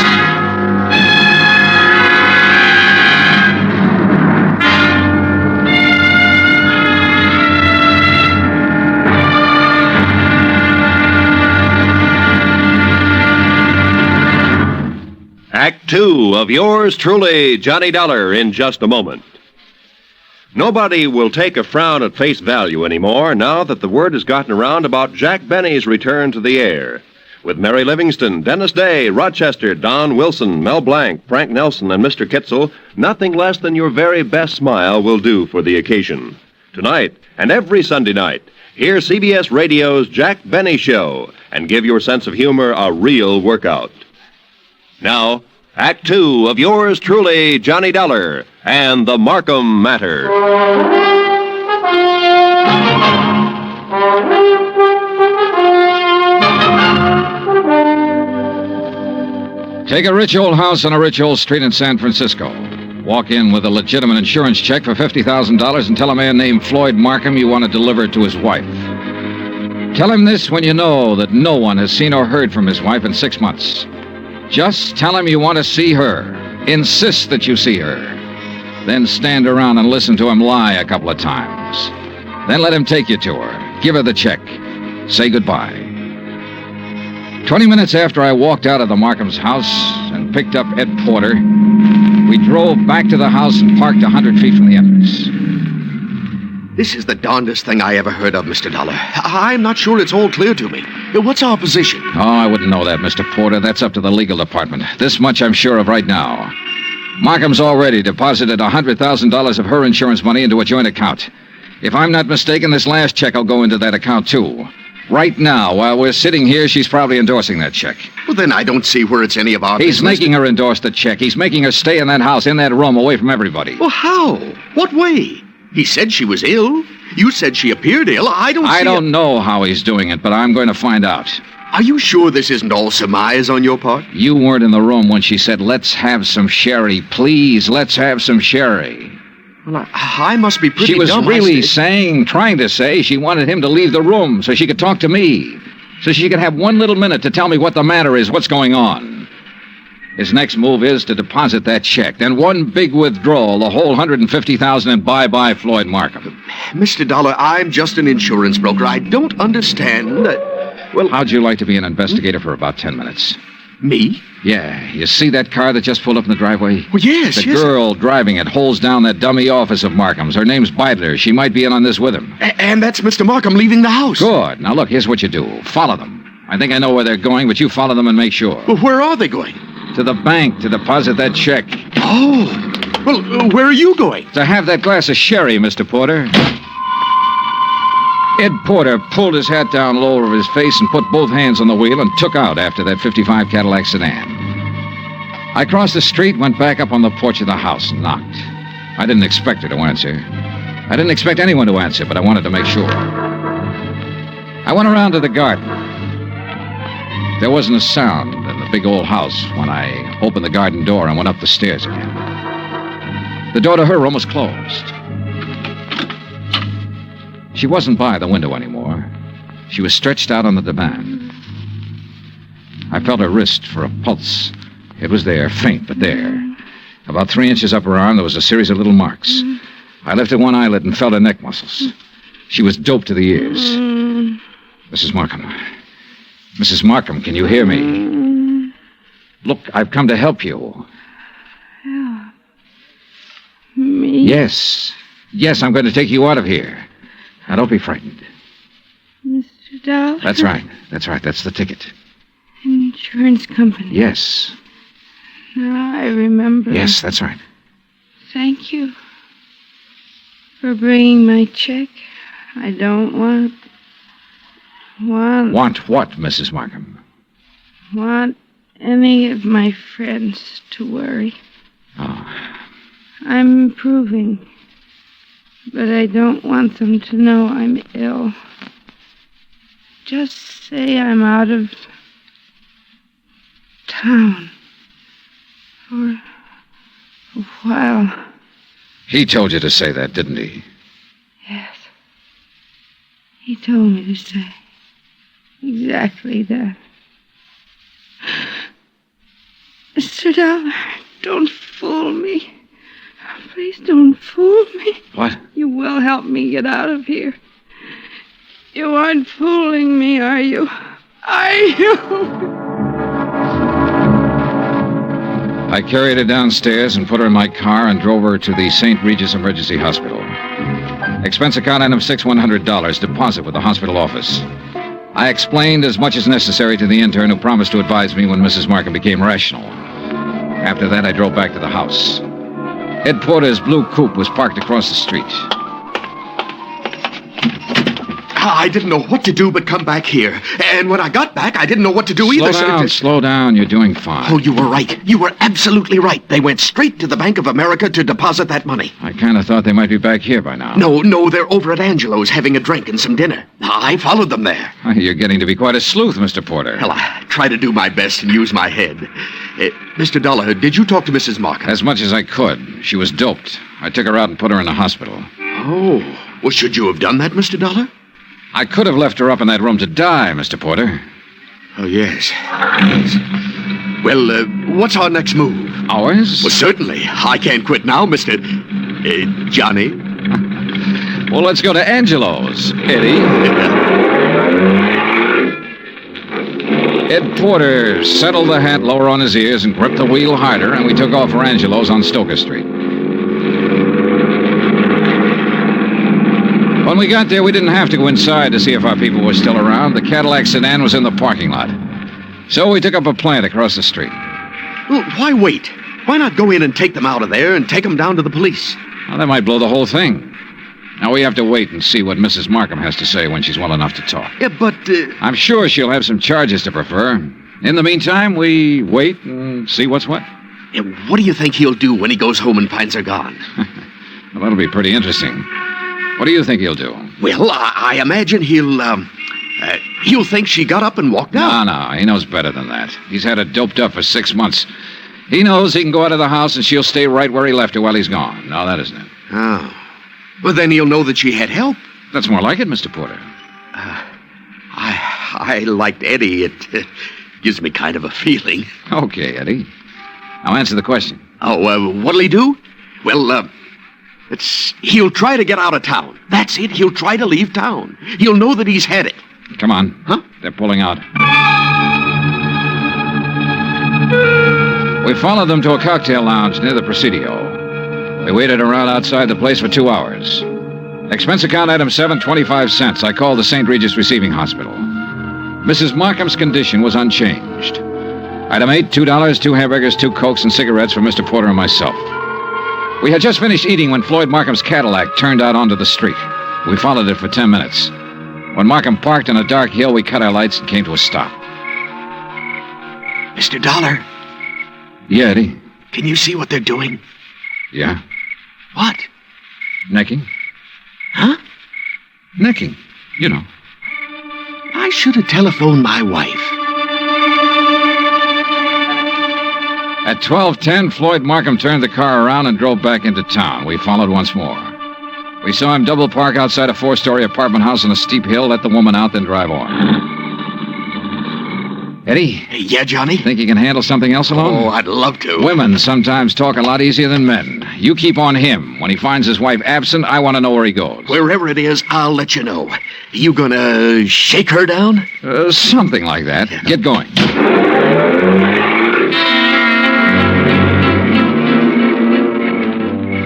Act 2 of yours truly, Johnny Dollar, in just a moment. Nobody will take a frown at face value anymore now that the word has gotten around about Jack Benny's return to the air. With Mary Livingston, Dennis Day, Rochester, Don Wilson, Mel Blanc, Frank Nelson, and Mr. Kitzel, nothing less than your very best smile will do for the occasion. Tonight, and every Sunday night, hear CBS Radio's Jack Benny Show and give your sense of humor a real workout. Now, Act 2 of yours truly, Johnny Dollar, and the Markham Matter. Take a rich old house on a rich old street in San Francisco. Walk in with a legitimate insurance check for $50,000 and tell a man named Floyd Markham you want to deliver it to his wife. Tell him this when you know that no one has seen or heard from his wife in 6 months. Just tell him you want to see her. Insist that you see her. Then stand around and listen to him lie a couple of times. Then let him take you to her. Give her the check. Say goodbye. 20 minutes after I walked out of the Markham's house and picked up Ed Porter, we drove back to the house and parked 100 feet from the entrance. This is the darndest thing I ever heard of, Mr. Dollar. I'm not sure it's all clear to me. What's our position? Oh, I wouldn't know that, Mr. Porter. That's up to the legal department. This much I'm sure of right now. Markham's already deposited $100,000 of her insurance money into a joint account. If I'm not mistaken, this last check will go into that account, too. Right now, while we're sitting here, she's probably endorsing that check. Well, then I don't see where it's any of our He's business. making her endorse the check. He's making her stay in that house, in that room, away from everybody. Well, how? What way? He said she was ill. You said she appeared ill. I don't know how he's doing it, but I'm going to find out. Are you sure this isn't all surmise on your part? You weren't in the room when she said, let's have some sherry. Please, let's have some sherry. Well, I must be pretty dumb. She was really saying, trying to say, she wanted him to leave the room so she could talk to me. So she could have 1 little minute to tell me what the matter is, what's going on. His next move is to deposit that check. Then one big withdrawal, the whole $150,000, and bye-bye Floyd Markham. Mr. Dollar, I'm just an insurance broker. I don't understand that... Well, how'd you like to be an investigator for about 10 minutes? Me? Yeah. You see that car that just pulled up in the driveway? Well, yes, The girl driving it holds down that dummy office of Markham's. Her name's Beidler. She might be in on this with him. And that's Mr. Markham leaving the house. Good. Now, look, here's what you do. Follow them. I think I know where they're going, but you follow them and make sure. Well, where are they going? To the bank to deposit that check. Oh. Well, where are you going? To have that glass of sherry, Mr. Porter. Ed Porter pulled his hat down low over his face and put both hands on the wheel and took out after that 55 Cadillac sedan. I crossed the street, went back up on the porch of the house and knocked. I didn't expect her to answer. I didn't expect anyone to answer, but I wanted to make sure. I went around to the garden. There wasn't a sound in the big old house when I opened the garden door and went up the stairs again. The door to her room was closed. She wasn't by the window anymore. She was stretched out on the divan. I felt her wrist for a pulse. It was there, faint, but there. About 3 inches up her arm, there was a series of little marks. I lifted one eyelid and felt her neck muscles. She was doped to the ears. Mrs. Markham. Mrs. Markham, can you hear me? Look, I've come to help you. Help me? Yes. Yes, I'm going to take you out of here. Now, don't be frightened. Mr. Dollar? That's right. That's right. That's the ticket. Insurance company. Yes. Now I remember. Yes, that's right. Thank you for bringing my check. I don't want Want what, Mrs. Markham? Want any of my friends to worry. Oh. I'm improving, but I don't want them to know I'm ill. Just say I'm out of town for a while. He told you to say that, didn't he? Yes. He told me to say exactly that. Mr. Dollar, don't fool me. Please don't fool me. What? You will help me get out of here. You aren't fooling me, are you? Are you? I carried her downstairs and put her in my car and drove her to the St. Regis Emergency Hospital. Expense account item $6,100, deposit with the hospital office. I explained as much as necessary to the intern who promised to advise me when Mrs. Markham became rational. After that, I drove back to the house. Ed Porter's blue coupe was parked across the street. I didn't know what to do but come back here. And when I got back, I didn't know what to do either. Slow down. You're doing fine. Oh, you were right. You were absolutely right. They went straight to the Bank of America to deposit that money. I kind of thought they might be back here by now. No, they're over at Angelo's having a drink and some dinner. I followed them there. You're getting to be quite a sleuth, Mr. Porter. Well, I try to do my best and use my head. Mr. Dollar, did you talk to Mrs. Markham? As much as I could. She was doped. I took her out and put her in the hospital. Oh. Well, should you have done that, Mr. Dollar? I could have left her up in that room to die, Mr. Porter. Oh, yes. Well, what's our next move? Ours? Well, certainly. I can't quit now, Mr. Johnny. Well, let's go to Angelo's, Eddie. Ed Porter settled the hat lower on his ears and gripped the wheel harder, and we took off for Angelo's on Stoker Street. we got there, we didn't have to go inside to see if our people were still around. The Cadillac sedan was in the parking lot. So we took up a plant across the street. Well, why wait? Why not go in and take them out of there and take them down to the police? Well, that might blow the whole thing. Now, we have to wait and see what Mrs. Markham has to say when she's well enough to talk. Yeah, but... I'm sure she'll have some charges to prefer. In the meantime, we wait and see what's what. Yeah, what do you think he'll do when he goes home and finds her gone? Well, that'll be pretty interesting. What do you think he'll do? Well, I imagine he'll think she got up and walked out. No, he knows better than that. He's had her doped up for 6 months. He knows he can go out of the house and she'll stay right where he left her while he's gone. No, that isn't it. Oh. Well, then he'll know that she had help. That's more like it, Mr. Porter. I liked Eddie. It gives me kind of a feeling. Okay, Eddie. Now answer the question. Oh, what'll he do? Well, he'll try to get out of town. That's it. He'll try to leave town. He'll know that he's had it. Come on. Huh? They're pulling out. We followed them to a cocktail lounge near the Presidio. We waited around outside the place for 2 hours. Expense account item 7, 25 cents. I called the St. Regis Receiving Hospital. Mrs. Markham's condition was unchanged. Item 8, $2, 2 hamburgers, 2 Cokes, and cigarettes for Mr. Porter and myself. We had just finished eating when Floyd Markham's Cadillac turned out onto the street. We followed it for 10 minutes. When Markham parked on a dark hill, we cut our lights and came to a stop. Mr. Dollar. Yeah, Eddie. Can you see what they're doing? Yeah. What? Necking. Huh? Necking. You know. I should have telephoned my wife. At 12:10, Floyd Markham turned the car around and drove back into town. We followed once more. We saw him double park outside a 4-story apartment house on a steep hill, let the woman out, then drive on. Eddie? Yeah, Johnny? Think you can handle something else alone? Oh, I'd love to. Women sometimes talk a lot easier than men. You keep on him. When he finds his wife absent, I want to know where he goes. Wherever it is, I'll let you know. You gonna shake her down? Something like that. Get going.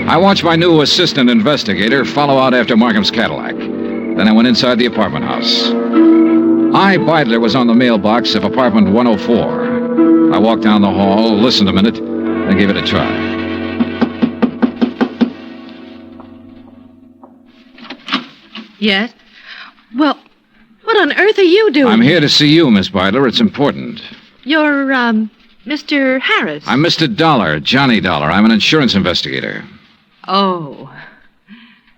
I watched my new assistant investigator follow out after Markham's Cadillac. Then I went inside the apartment house. Beidler was on the mailbox of apartment 104. I walked down the hall, listened a minute, and gave it a try. Yes? Well, what on earth are you doing? I'm here to see you, Miss Beidler. It's important. You're, Mr. Harris. I'm Mr. Dollar, Johnny Dollar. I'm an insurance investigator. Oh.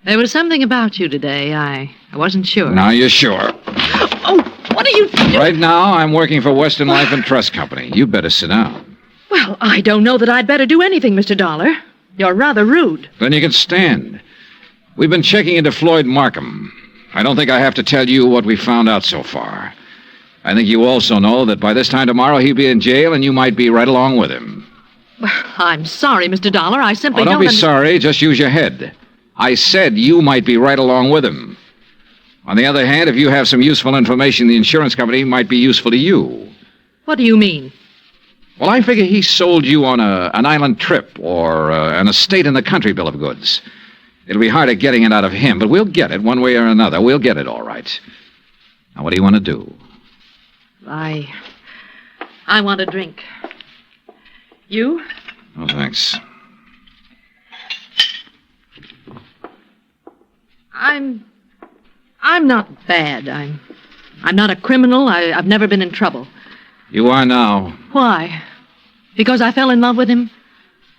There was something about you today. I wasn't sure. Now you're sure. Oh, what are you doing? Right now, I'm working for Western Life and Trust Company. You better sit down. Well, I don't know that I'd better do anything, Mr. Dollar. You're rather rude. Then you can stand. We've been checking into Floyd Markham. I don't think I have to tell you what we found out so far. I think you also know that by this time tomorrow he'll be in jail and you might be right along with him. Well, I'm sorry, Mr. Dollar. I simply don't be sorry. Just use your head. I said you might be right along with him. On the other hand, if you have some useful information, the insurance company might be useful to you. What do you mean? Well, I figure he sold you on an island trip or an estate in the country bill of goods. It'll be harder getting it out of him, but we'll get it one way or another. We'll get it all right. Now, what do you want to do? I want a drink. You? Oh, thanks. I'm not bad. I'm not a criminal. I've never been in trouble. You are now. Why? Because I fell in love with him?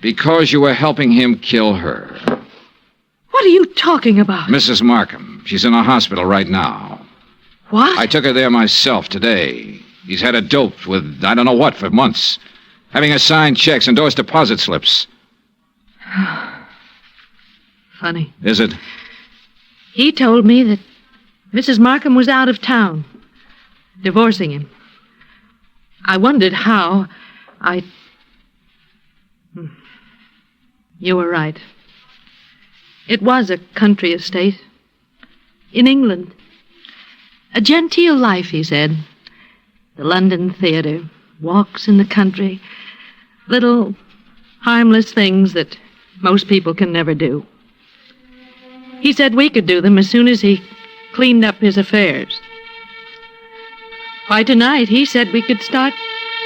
Because you were helping him kill her. What are you talking about? Mrs. Markham. She's in a hospital right now. What? I took her there myself today. He's had her doped with I don't know what for months. Having her sign checks, endorse deposit slips. Funny. Is it? He told me that Mrs. Markham was out of town, divorcing him. I wondered how. You were right. It was a country estate. In England. A genteel life, he said. The London theater, walks in the country, little harmless things that most people can never do. He said we could do them as soon as he cleaned up his affairs. By tonight, he said we could start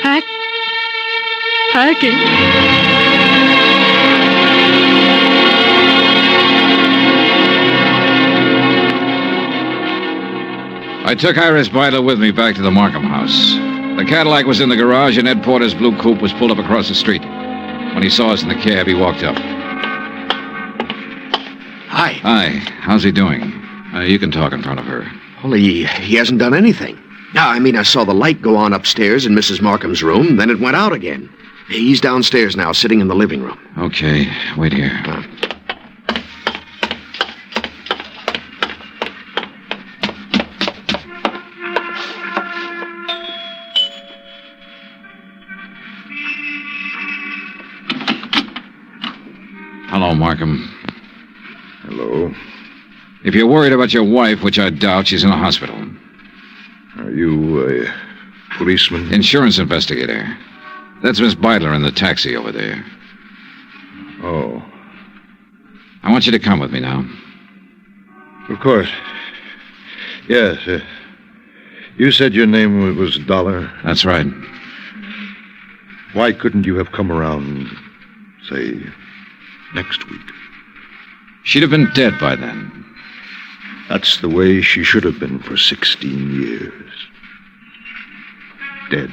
packing. I took Iris Beidler with me back to the Markham house. The Cadillac was in the garage, and Ed Porter's blue coupe was pulled up across the street. When he saw us in the cab, he walked up. Hi. Hi. How's he doing? You can talk in front of her. Well, he hasn't done anything. No, I saw the light go on upstairs in Mrs. Markham's room, then it went out again. He's downstairs now, sitting in the living room. Okay, wait here. Hello, Markham. Hello. If you're worried about your wife, which I doubt, she's in a hospital. Are you a policeman? Insurance investigator. That's Miss Beidler in the taxi over there. Oh. I want you to come with me now. Of course. Yes. You said your name was Dollar? That's right. Why couldn't you have come around, say, next week? She'd have been dead by then. That's the way she should have been for 16 years. Dead.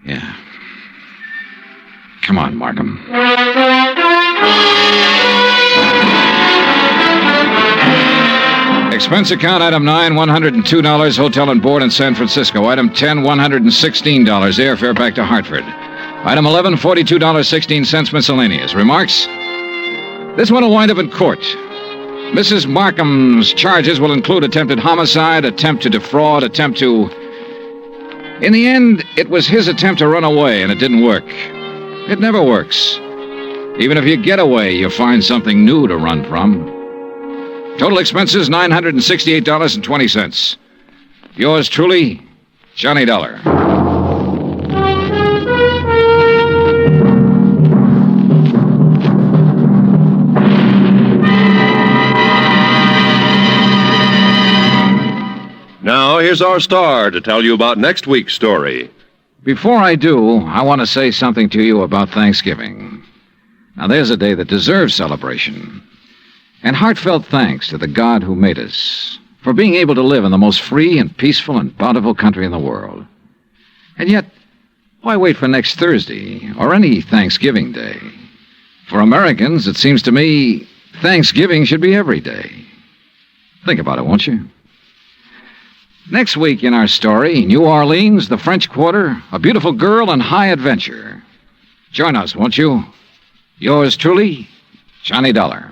Yeah. Come on, Markham. Expense account, item 9, $102, hotel and board in San Francisco. Item 10, $116, airfare back to Hartford. Item 11, $42.16, miscellaneous. Remarks? This one will wind up in court. Mrs. Markham's charges will include attempted homicide, attempt to defraud, attempt to... In the end, it was his attempt to run away, and it didn't work. It never works. Even if you get away, you find something new to run from. Total expenses, $968.20. Yours truly, Johnny Dollar. Now, here's our star to tell you about next week's story. Before I do, I want to say something to you about Thanksgiving. Now, there's a day that deserves celebration. And heartfelt thanks to the God who made us for being able to live in the most free and peaceful and bountiful country in the world. And yet, why wait for next Thursday or any Thanksgiving Day? For Americans, it seems to me, Thanksgiving should be every day. Think about it, won't you? Next week in our story, New Orleans, the French Quarter, a beautiful girl, and high adventure. Join us, won't you? Yours truly, Johnny Dollar.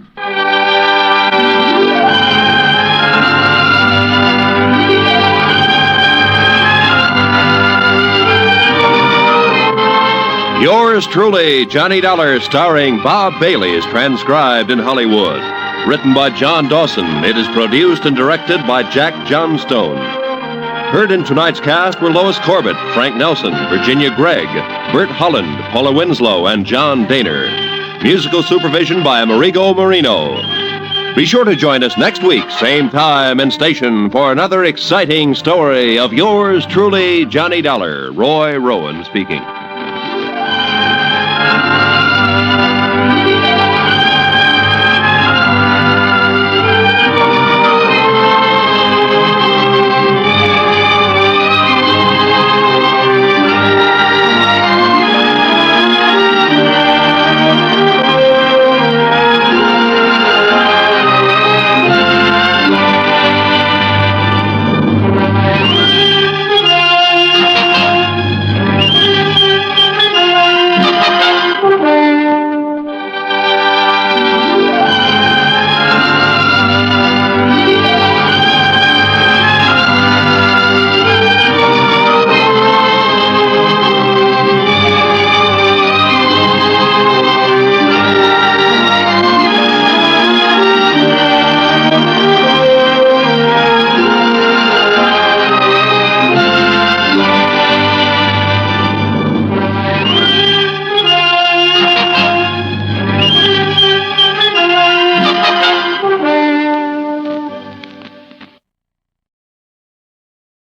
Yours truly, Johnny Dollar, starring Bob Bailey, is transcribed in Hollywood. Written by John Dawson, it is produced and directed by Jack Johnstone. Heard in tonight's cast were Lois Corbett, Frank Nelson, Virginia Gregg, Bert Holland, Paula Winslow, and John Daner. Musical supervision by Amerigo Marino. Be sure to join us next week, same time and station, for another exciting story of yours truly, Johnny Dollar. Roy Rowan speaking.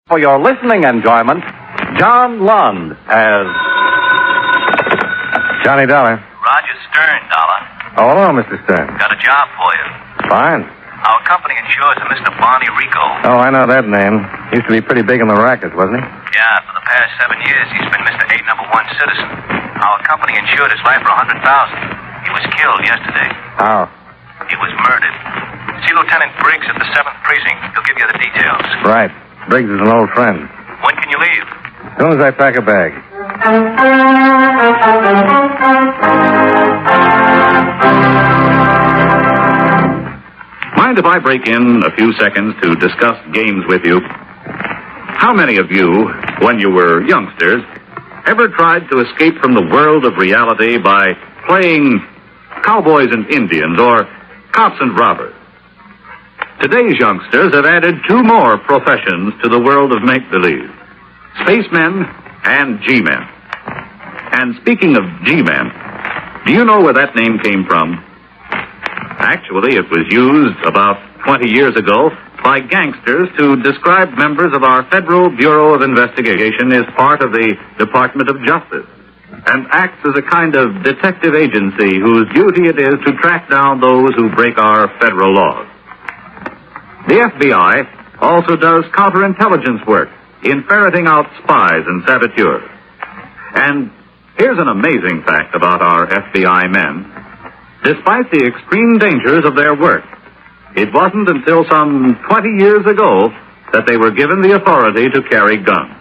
For your listening enjoyment, John Lund as Johnny Dollar. Roger Stern, Dollar. Oh, hello, Mr. Stern. Got a job for you. Fine. Our company insures a Mr. Barney Rico. Oh, I know that name. Used to be pretty big in the rackets, wasn't he? Yeah, for the past 7 years, he's been Mr. A number 1 citizen. Our company insured his life for $100,000. He was killed yesterday. How? He was murdered. See Lieutenant Briggs at the 7th Precinct. He'll give you the details. Right. Briggs is an old friend. When can you leave? As soon as I pack a bag. Mind if I break in a few seconds to discuss games with you? How many of you, when you were youngsters, ever tried to escape from the world of reality by playing cowboys and Indians or cops and robbers? Today's youngsters have added 2 more professions to the world of make-believe: spacemen and G-men. And speaking of G-men, do you know where that name came from? Actually, it was used about 20 years ago by gangsters to describe members of our Federal Bureau of Investigation as part of the Department of Justice, and acts as a kind of detective agency whose duty it is to track down those who break our federal laws. The FBI also does counterintelligence work in ferreting out spies and saboteurs. And here's an amazing fact about our FBI men. Despite the extreme dangers of their work, it wasn't until some 20 years ago that they were given the authority to carry guns.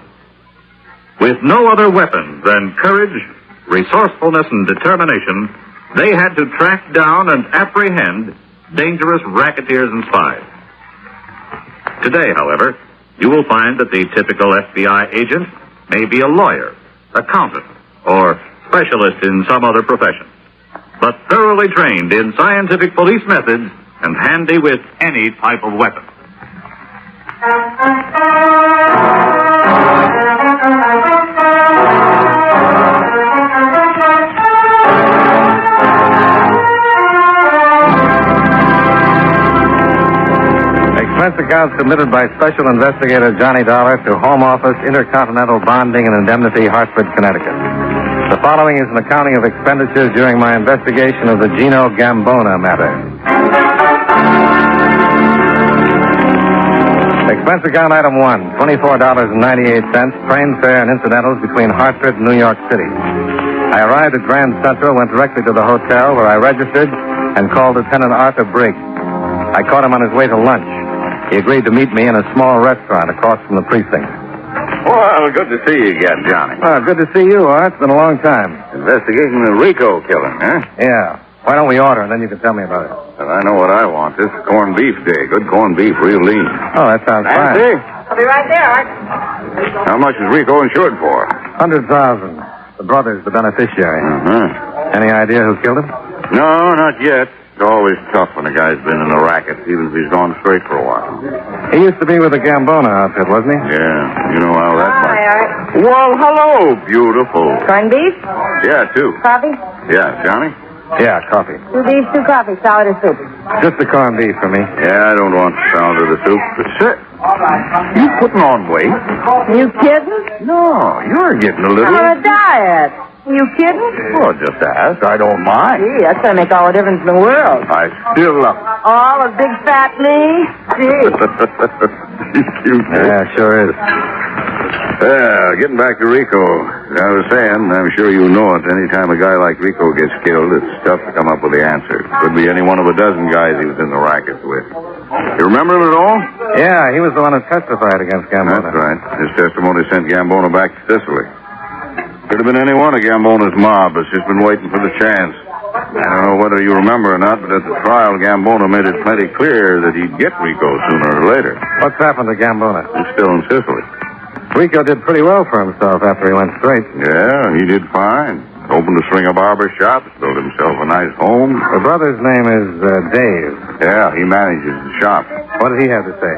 With no other weapons than courage, resourcefulness, and determination, they had to track down and apprehend dangerous racketeers and spies. Today, however, you will find that the typical FBI agent may be a lawyer, accountant, or specialist in some other profession, but thoroughly trained in scientific police methods and handy with any type of weapon. Expense account submitted by Special Investigator Johnny Dollar to Home Office, Intercontinental Bonding and Indemnity, Hartford, Connecticut. The following is an accounting of expenditures during my investigation of the Gino Gambona matter. Expense account item 1, $24.98, train fare and incidentals between Hartford and New York City. I arrived at Grand Central, went directly to the hotel where I registered and called Lieutenant Arthur Briggs. I caught him on his way to lunch. He agreed to meet me in a small restaurant across from the precinct. Well, good to see you again, Johnny. Well, good to see you, Art. It's been a long time. Investigating the Rico killing, huh? Yeah. Why don't we order, and then you can tell me about it. Well, I know what I want. This is corned beef day. Good corned beef, real lean. Oh, that sounds Nancy? fine. I'll be right there, Art. How much is Rico insured for? $100,000. The brother's the beneficiary. Uh-huh. Any idea who killed him? No, not yet. It's always tough when a guy's been in a racket, even if he's gone straight for a while. He used to be with the Gambona outfit, wasn't he? Yeah, you know how that Hi, Art. Well, hello, beautiful. Corned beef? Yeah, 2. Coffee? Yeah, Johnny? Yeah, coffee. 2 beef, 2 coffee, salad or soup. Just the corned beef for me. Yeah, I don't want salad or the soup. But, sir, you putting on weight? You kidding? No, you're getting a little... I'm on a diet. You kidding? Well, just ask. I don't mind. Gee, that's going to make all the difference in the world. I still love it. All a big fat me? Gee. He's cute. Yeah, sure is. Yeah, getting back to Rico. As I was saying, I'm sure you know it. Anytime a guy like Rico gets killed, it's tough to come up with the answer. Could be any one of a dozen guys he was in the rackets with. You remember him at all? Yeah, he was the one who testified against Gambona. That's right. His testimony sent Gambona back to Sicily. Could have been any one of Gambona's mob. It's just been waiting for the chance. I don't know whether you remember or not, but at the trial, Gambona made it plenty clear that he'd get Rico sooner or later. What's happened to Gambona? He's still in Sicily. Rico did pretty well for himself after he went straight. Yeah, he did fine. Opened a string of barber shops, built himself a nice home. The brother's name is Dave. Yeah, he manages the shop. What did he have to say?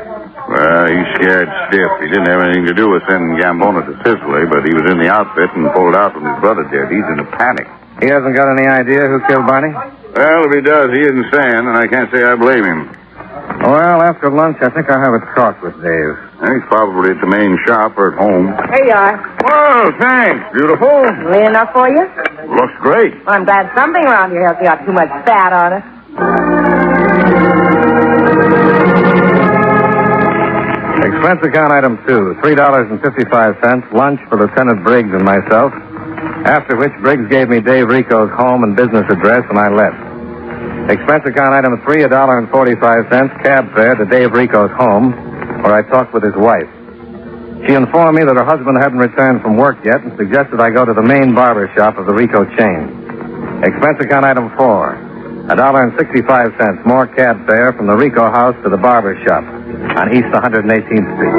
Well, he's scared stiff. He didn't have anything to do with sending Gambona to Sicily, but he was in the outfit and pulled out when his brother did. He's in a panic. He hasn't got any idea who killed Barney? Well, if he does, he isn't saying, and I can't say I blame him. Well, after lunch, I think I'll have a talk with Dave. He's probably at the main shop or at home. Here you are. Well, thanks. Beautiful. Lean enough for you? Looks great. Well, I'm glad something around here hasn't got too much fat on it. Expense account item 2, $3.55, lunch for Lieutenant Briggs and myself, after which Briggs gave me Dave Rico's home and business address, and I left. Expense account item 3, $1.45, cab fare to Dave Rico's home, where I talked with his wife. She informed me that her husband hadn't returned from work yet and suggested I go to the main barber shop of the Rico chain. Expense account item 4, $1.65, more cab fare from the Rico house to the barber shop on East 118th Street.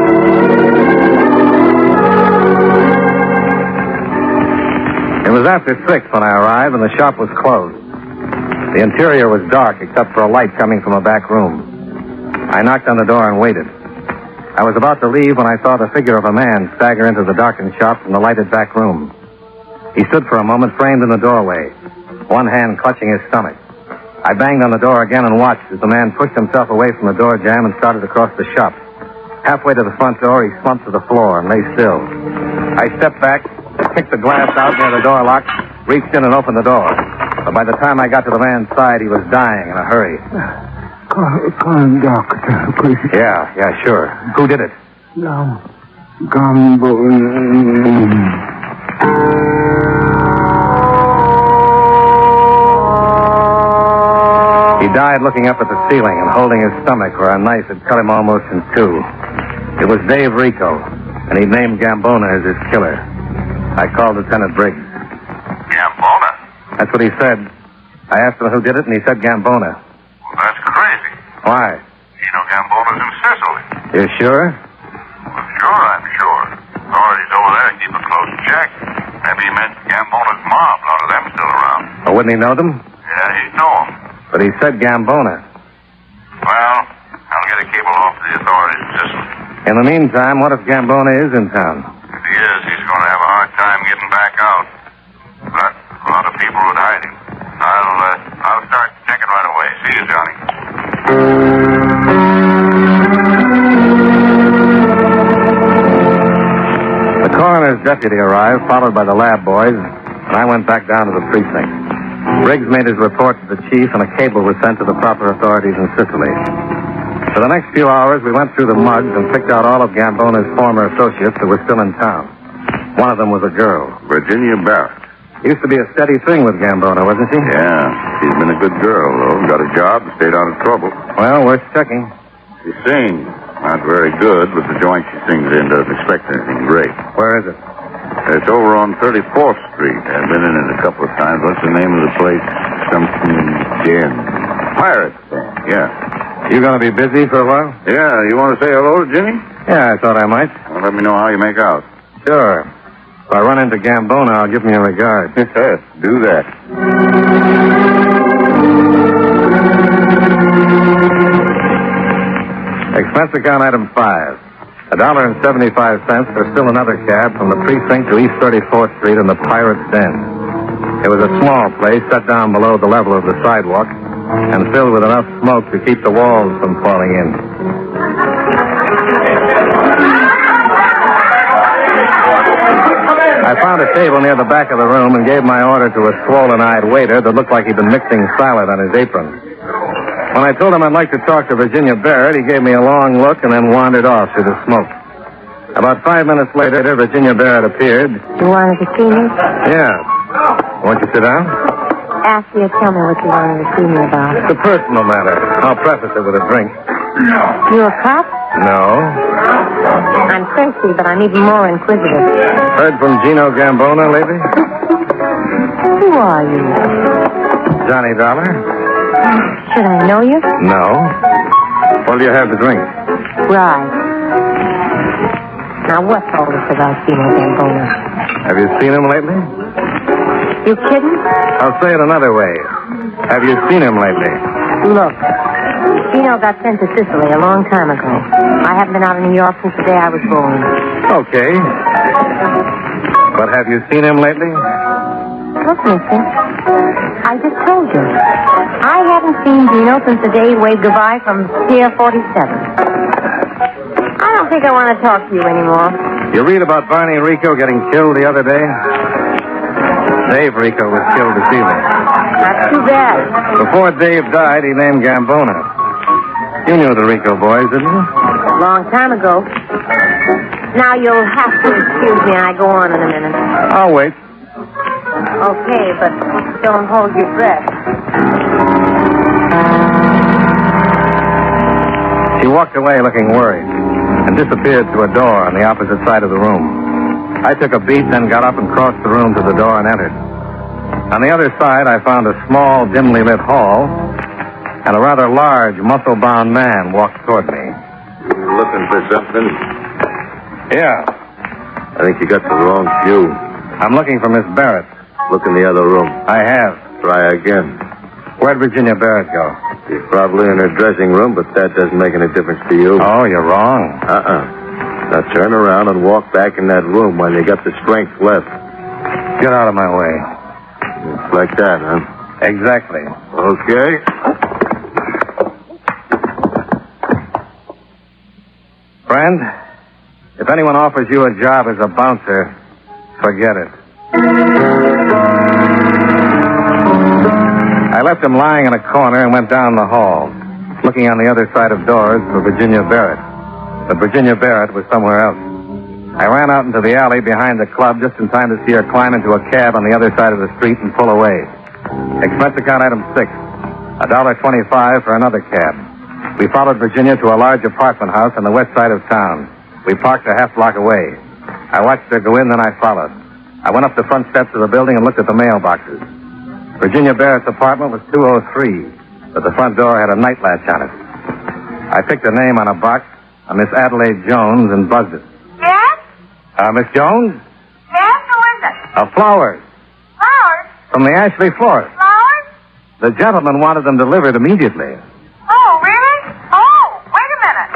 It was after 6 when I arrived, and the shop was closed. The interior was dark except for a light coming from a back room. I knocked on the door and waited. I was about to leave when I saw the figure of a man stagger into the darkened shop from the lighted back room. He stood for a moment framed in the doorway, one hand clutching his stomach. I banged on the door again and watched as the man pushed himself away from the door jamb and started across the shop. Halfway to the front door, he slumped to the floor and lay still. I stepped back, kicked the glass out near the door lock, reached in and opened the door. But by the time I got to the man's side, he was dying in a hurry. Call him doctor, please. Yeah, sure. Who did it? Gumbo. He died looking up at the ceiling and holding his stomach where a knife had cut him almost in two. It was Dave Rico, and he named Gambona as his killer. I called Lieutenant Briggs. Gambona? That's what he said. I asked him who did it, and he said Gambona. Well, that's crazy. Why? You know Gambona's in Sicily. You sure? Well, sure, I'm sure. Authorities over there keep a close check. Maybe he meant Gambona's mob. A lot of them still around. Or wouldn't he know them? Yeah, he'd know them. But he said Gambona. Well, I'll get a cable off to the authorities in Sicily. In the meantime, what if Gambona is in town? If he is, he's going to have a hard time getting back out. But a lot of people would hide him. I'll start checking right away. See you, Johnny. The coroner's deputy arrived, followed by the lab boys, and I went back down to the precinct. Briggs made his report to the chief, and a cable was sent to the proper authorities in Sicily. For the next few hours, we went through the mugs and picked out all of Gambona's former associates who were still in town. One of them was a girl. Virginia Barrett. Used to be a steady thing with Gambona, wasn't she? Yeah, she's been a good girl, though. Got a job and stayed out of trouble. Well, worth checking. She sings. Not very good, but the joint she sings in doesn't expect anything great. Where is it? It's over on 34th Street. I've been in it a couple of times. What's the name of the place? Something Den. Pirates Den, yeah. You going to be busy for a while? Yeah, you want to say hello to Ginny? Yeah, I thought I might. Well, let me know how you make out. Sure. If I run into Gambona, I'll give him your regard. Yes, do that. Expense account item 5. $1.75 for still another cab from the precinct to East 34th Street in the Pirate's Den. It was a small place set down below the level of the sidewalk and filled with enough smoke to keep the walls from falling in. I found a table near the back of the room and gave my order to a swollen-eyed waiter that looked like he'd been mixing salad on his apron. When I told him I'd like to talk to Virginia Barrett, he gave me a long look and then wandered off through the smoke. About 5 minutes later, Virginia Barrett appeared. You wanted to see me? Yeah. Won't you sit down? Ask you to tell me what you wanted to see me about. It's a personal matter. I'll preface it with a drink. You a cop? No. I'm thirsty, but I'm even more inquisitive. Heard from Gino Gambona lately? Who are you? Johnny Dollar? Should I know you? No. What do you have to drink? Right. Now, what's all this about Gino Gambona? Have you seen him lately? You kidding? I'll say it another way. Have you seen him lately? Look, Gino got sent to Sicily a long time ago. I haven't been out of New York since the day I was born. Okay. But have you seen him lately? Look, mister, I just told you. I haven't seen Gino since the day he waved goodbye from Pier 47. I don't think I want to talk to you anymore. You read about Barney Rico getting killed the other day? Dave Rico was killed this evening. That's too bad. Before Dave died, he named Gambona. You knew the Rico boys, didn't you? A long time ago. Now you'll have to excuse me. I go on in a minute. I'll wait. Okay, but don't hold your breath. She walked away looking worried and disappeared to a door on the opposite side of the room. I took a beat, then got up and crossed the room to the door and entered. On the other side, I found a small, dimly lit hall, and a rather large, muscle-bound man walked toward me. You looking for something? Yeah. I think you got the wrong view. I'm looking for Miss Barrett. Look in the other room. I have. Try again. Where'd Virginia Barrett go? She's probably in her dressing room, but that doesn't make any difference to you. Oh, you're wrong. Now turn around and walk back in that room while you got the strength left. Get out of my way. It's like that, huh? Exactly. Okay. Friend, if anyone offers you a job as a bouncer, forget it. I left him lying in a corner and went down the hall, looking on the other side of doors for Virginia Barrett. But Virginia Barrett was somewhere else. I ran out into the alley behind the club just in time to see her climb into a cab on the other side of the street and pull away. Expense account item 6, $1.25 for another cab. We followed Virginia to a large apartment house on the west side of town. We parked a half block away. I watched her go in, then I followed. I went up the front steps of the building and looked at the mailboxes. Virginia Barrett's apartment was 203, but the front door had a night latch on it. I picked a name on a box, a Miss Adelaide Jones, and buzzed it. Yes? Miss Jones? Yes, who is it? Flowers. Flowers? From the Ashley florist. Flowers? The gentleman wanted them delivered immediately. Oh, really? Oh, wait a minute.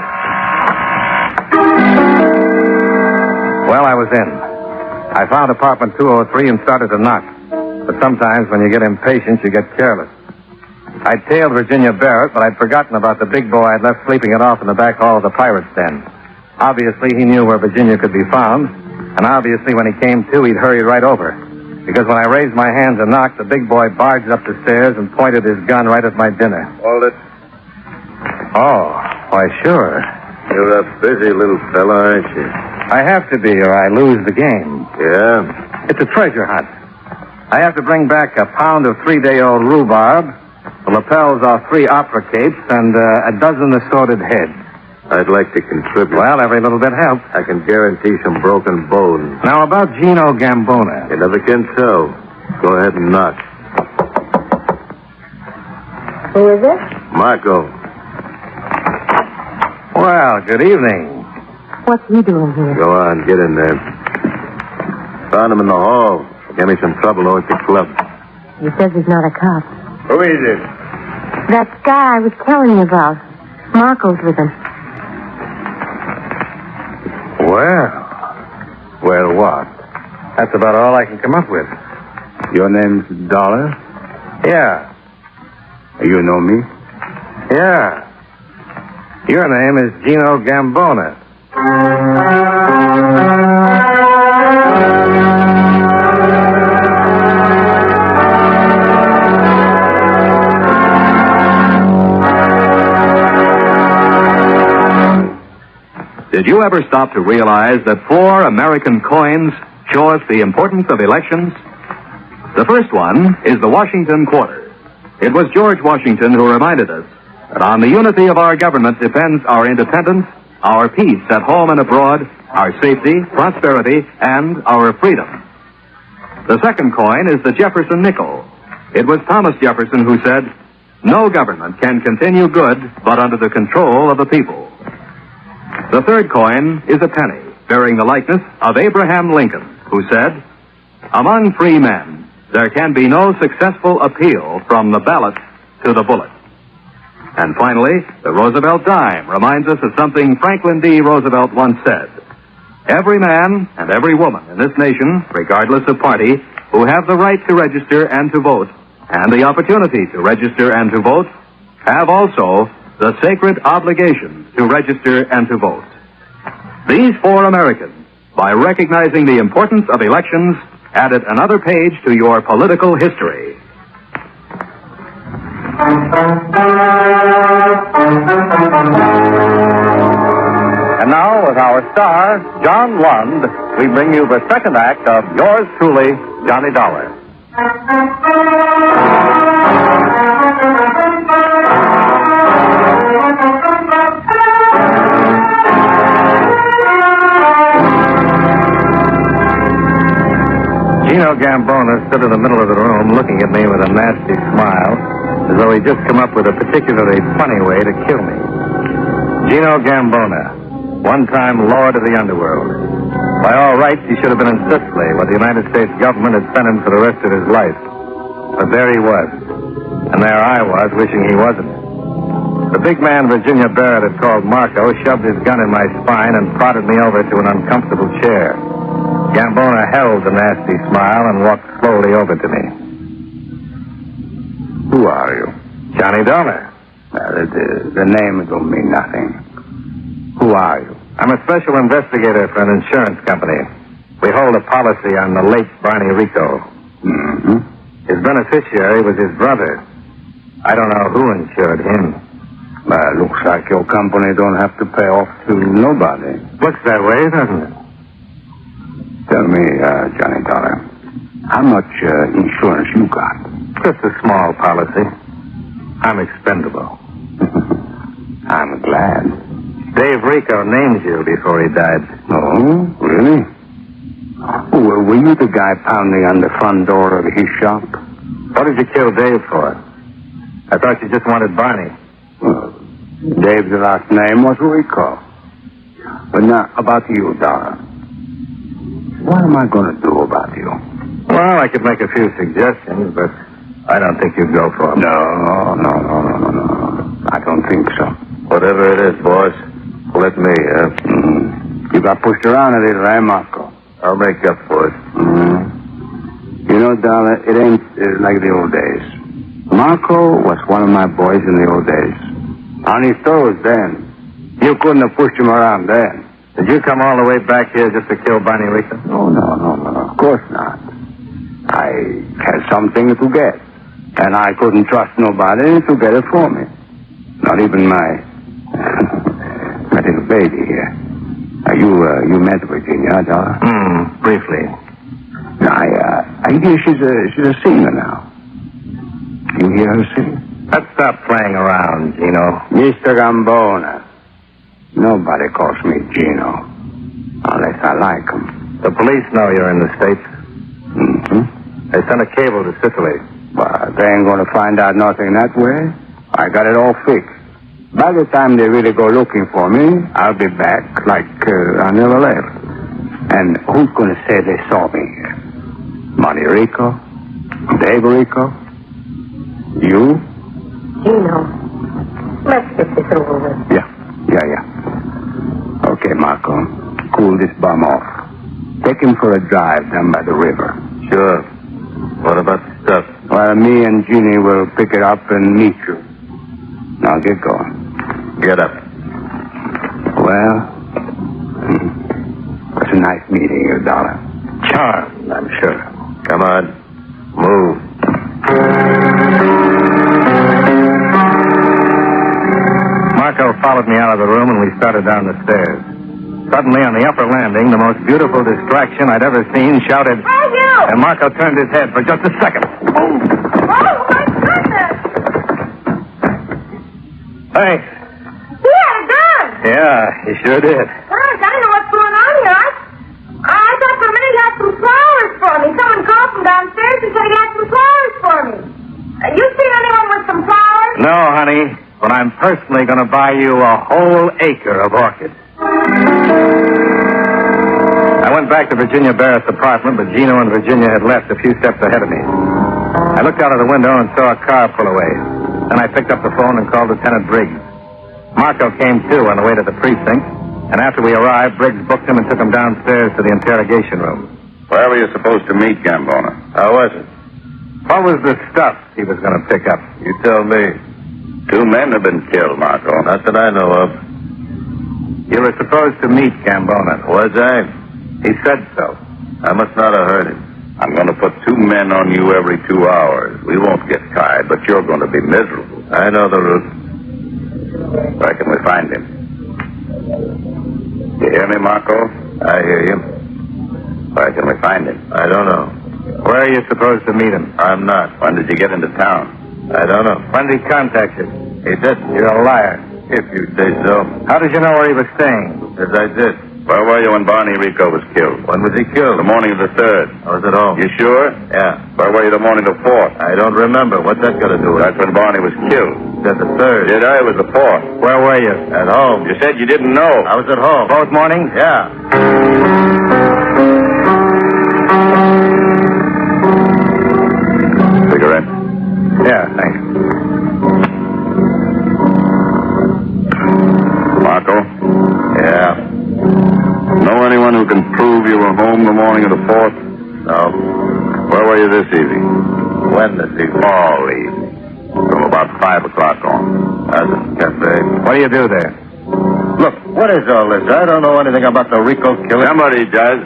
Well, I was in. I found apartment 203 and started to knock. But sometimes when you get impatient, you get careless. I'd tailed Virginia Barrett, but I'd forgotten about the big boy I'd left sleeping it off in the back hall of the Pirate's Den. Obviously, he knew where Virginia could be found, and obviously when he came to, he'd hurry right over. Because when I raised my hands and knocked, the big boy barged up the stairs and pointed his gun right at my dinner. Hold it. Oh, why, sure. You're a busy little fella, aren't you? I have to be, or I lose the game. Yeah? It's a treasure hunt. I have to bring back a pound of 3-day-old rhubarb, the lapels off 3 opera capes, and a dozen assorted heads. I'd like to contribute. Well, every little bit helps. I can guarantee some broken bones. Now, about Gino Gambona. You never can tell. Go ahead and knock. Who is it? Marco. Well, good evening. What's he doing here? Go on, get in there. Found him in the hall. Gave me some trouble over at the club. He says he's not a cop. Who is it? That guy I was telling you about. Marco's with him. Well, what? That's about all I can come up with. Your name's Dollar? Yeah. You know me? Yeah. Your name is Gino Gambona. Did you ever stop to realize that 4 American coins show us the importance of elections? The first one is the Washington quarter. It was George Washington who reminded us that on the unity of our government depends our independence, our peace at home and abroad, our safety, prosperity, and our freedom. The second coin is the Jefferson nickel. It was Thomas Jefferson who said, "No government can continue good but under the control of the people." The third coin is a penny, bearing the likeness of Abraham Lincoln, who said, "Among free men, there can be no successful appeal from the ballot to the bullet." And finally, the Roosevelt dime reminds us of something Franklin D. Roosevelt once said. Every man and every woman in this nation, regardless of party, who have the right to register and to vote, and the opportunity to register and to vote have also the sacred obligation to register and to vote. These 4 Americans, by recognizing the importance of elections, added another page to your political history. And now, with our star, John Lund, we bring you the second act of yours truly, Johnny Dollar. Gino Gambona stood in the middle of the room looking at me with a nasty smile, as though he'd just come up with a particularly funny way to kill me. Gino Gambona, one-time lord of the underworld. By all rights, he should have been in Sicily, where the United States government had sent him for the rest of his life. But there he was. And there I was, wishing he wasn't. The big man Virginia Barrett had called Marco shoved his gun in my spine and prodded me over to an uncomfortable chair. Gambona held the nasty smile and walked slowly over to me. Who are you? Johnny Dollar. The name don't mean nothing. Who are you? I'm a special investigator for an insurance company. We hold a policy on the late Barney Rico. Mm-hmm. His beneficiary was his brother. I don't know who insured him. Looks like your company don't have to pay off to nobody. Looks that way, doesn't it? Tell me, Johnny Dollar, how much insurance you got? Just a small policy. I'm expendable. I'm glad. Dave Rico named you before he died. Oh, really? Well, were you the guy pounding on the front door of his shop? What did you kill Dave for? I thought you just wanted Barney. Well, Dave's last name was Rico. But now, about you, Dollar. What am I going to do about you? Well, I could make a few suggestions, but I don't think you'd go for them. No. I don't think so. Whatever it is, boss, let me, You got pushed around a little, eh, Marco? I'll make up for it. You know, Dollar, it ain't like the old days. Marco was one of my boys in the old days. On his toes then. You couldn't have pushed him around then. Did you come all the way back here just to kill Barney Rico? No. Of course not. I had something to get. And I couldn't trust nobody to get it for me. Not even my little baby here. You met Virginia, Dollar? Briefly. I hear she's a singer now. You hear her sing? Let's stop playing around, Gino. Mr. Gambona. Nobody calls me Gino. Unless I like him. The police know you're in the States. Mm-hmm. They sent a cable to Sicily. But they ain't going to find out nothing that way. I got it all fixed. By the time they really go looking for me, I'll be back like I never left. And who's going to say they saw me here? Barney Rico? Dave Rico? You? Gino, let's get this over with. Yeah. Okay, Marco. Cool this bum off. Take him for a drive down by the river. Sure. What about the stuff? Well, me and Jeannie will pick it up and meet you. Now get going. Get up. Well, it was a nice meeting you, Dollar. Charmed, I'm sure. Come on. Move. Marco followed me out of the room and we started down the stairs. Suddenly, on the upper landing, the most beautiful distraction I'd ever seen shouted, "Hey, you!" And Marco turned his head for just a second. Oh, my goodness! Hey. He had a gun! Yeah, he sure did. Gosh, I don't know what's going on here. I thought for a minute he had some flowers for me. Someone called from downstairs and said he had some flowers for me. You seen anyone with some flowers? No, honey, but I'm personally going to buy you a whole acre of orchids. I went back to Virginia Barrett's apartment, but Gino and Virginia had left a few steps ahead of me. I looked out of the window and saw a car pull away. Then I picked up the phone and called Lieutenant Briggs. Marco came, too, on the way to the precinct, and after we arrived, Briggs booked him and took him downstairs to the interrogation room. Where were you supposed to meet, Gambona? How was it? What was the stuff he was going to pick up? You tell me. 2 men have been killed, Marco. Not that I know of. You were supposed to meet Gambona. Was I? He said so. I must not have heard him. I'm going to put 2 men on you every 2 hours. We won't get tired, but you're going to be miserable. I know the route. Where can we find him? You hear me, Marco? I hear you. Where can we find him? I don't know. Where are you supposed to meet him? I'm not. When did you get into town? I don't know. When did he contact you? He didn't. You're a liar. If you say so. How did you know where he was staying? As I did. Where were you when Barney Rico was killed? When was he killed? The morning of the 3rd. I was at home. You sure? Yeah. Where were you the morning of the 4th? I don't remember. What's that got to do with it? That's when Barney was killed. You said the 3rd. Did I? It was the 4th. Where were you? At home. You said you didn't know. I was at home. Both mornings? Yeah. Cigarette? Yeah, thanks. Marco? Yeah. Know anyone who can prove you were home the morning of the 4th? No. Where were you this evening? When this evening? All evening. From about 5 o'clock on. At the cafe. What do you do there? Look, what is all this? I don't know anything about the Rico killing. Somebody does.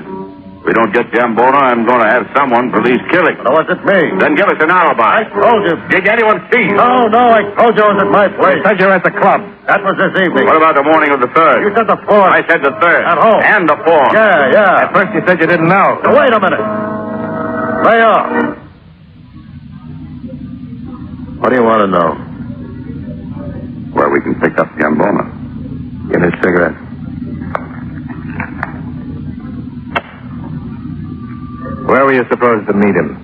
If we don't get Gambona, I'm going to have someone for these killings. Now, what's it mean? Then give us an alibi. I told you. Did anyone see you? No, I told you I was at my place. You said you were at the club. That was this evening. What about the morning of the 3rd? You said the 4th. I said the 3rd. At home. And the 4th. Yeah. At first you said you didn't know. Now, wait a minute. Lay off. What do you want to know? Where we can pick up Gambona. Give me a cigarette. Where were you supposed to meet him?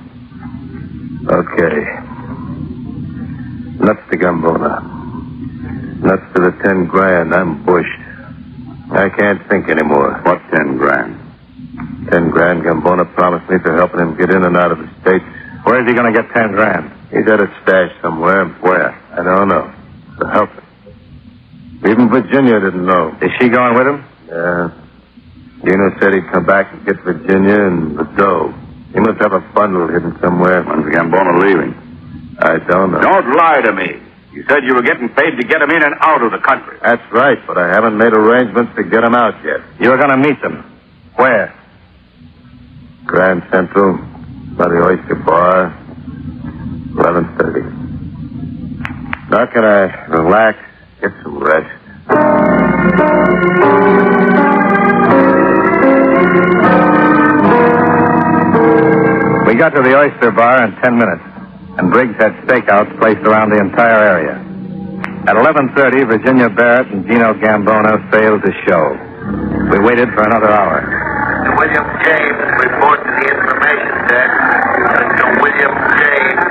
Okay. Nuts to Gambona. Nuts to the 10 grand. I'm bushed. I can't think anymore. What 10 grand? 10 grand Gambona promised me for helping him get in and out of the States. Where's he going to get 10 grand? He's at a stash somewhere. Where? I don't know. To help him. Even Virginia didn't know. Is she going with him? Yeah. Dino said he'd come back and get Virginia and the dough. He must have a bundle hidden somewhere. When's Gambona leaving? I don't know. Don't lie to me. You said you were getting paid to get him in and out of the country. That's right, but I haven't made arrangements to get him out yet. You're going to meet them. Where? Grand Central, by the Oyster Bar, 11:30. Now can I relax, get some rest? We got to the Oyster Bar in 10 minutes, and Briggs had stakeouts placed around the entire area. At 11:30, Virginia Barrett and Gino Gambona failed to show. We waited for another hour. William James, report to the information desk. Mr. William James.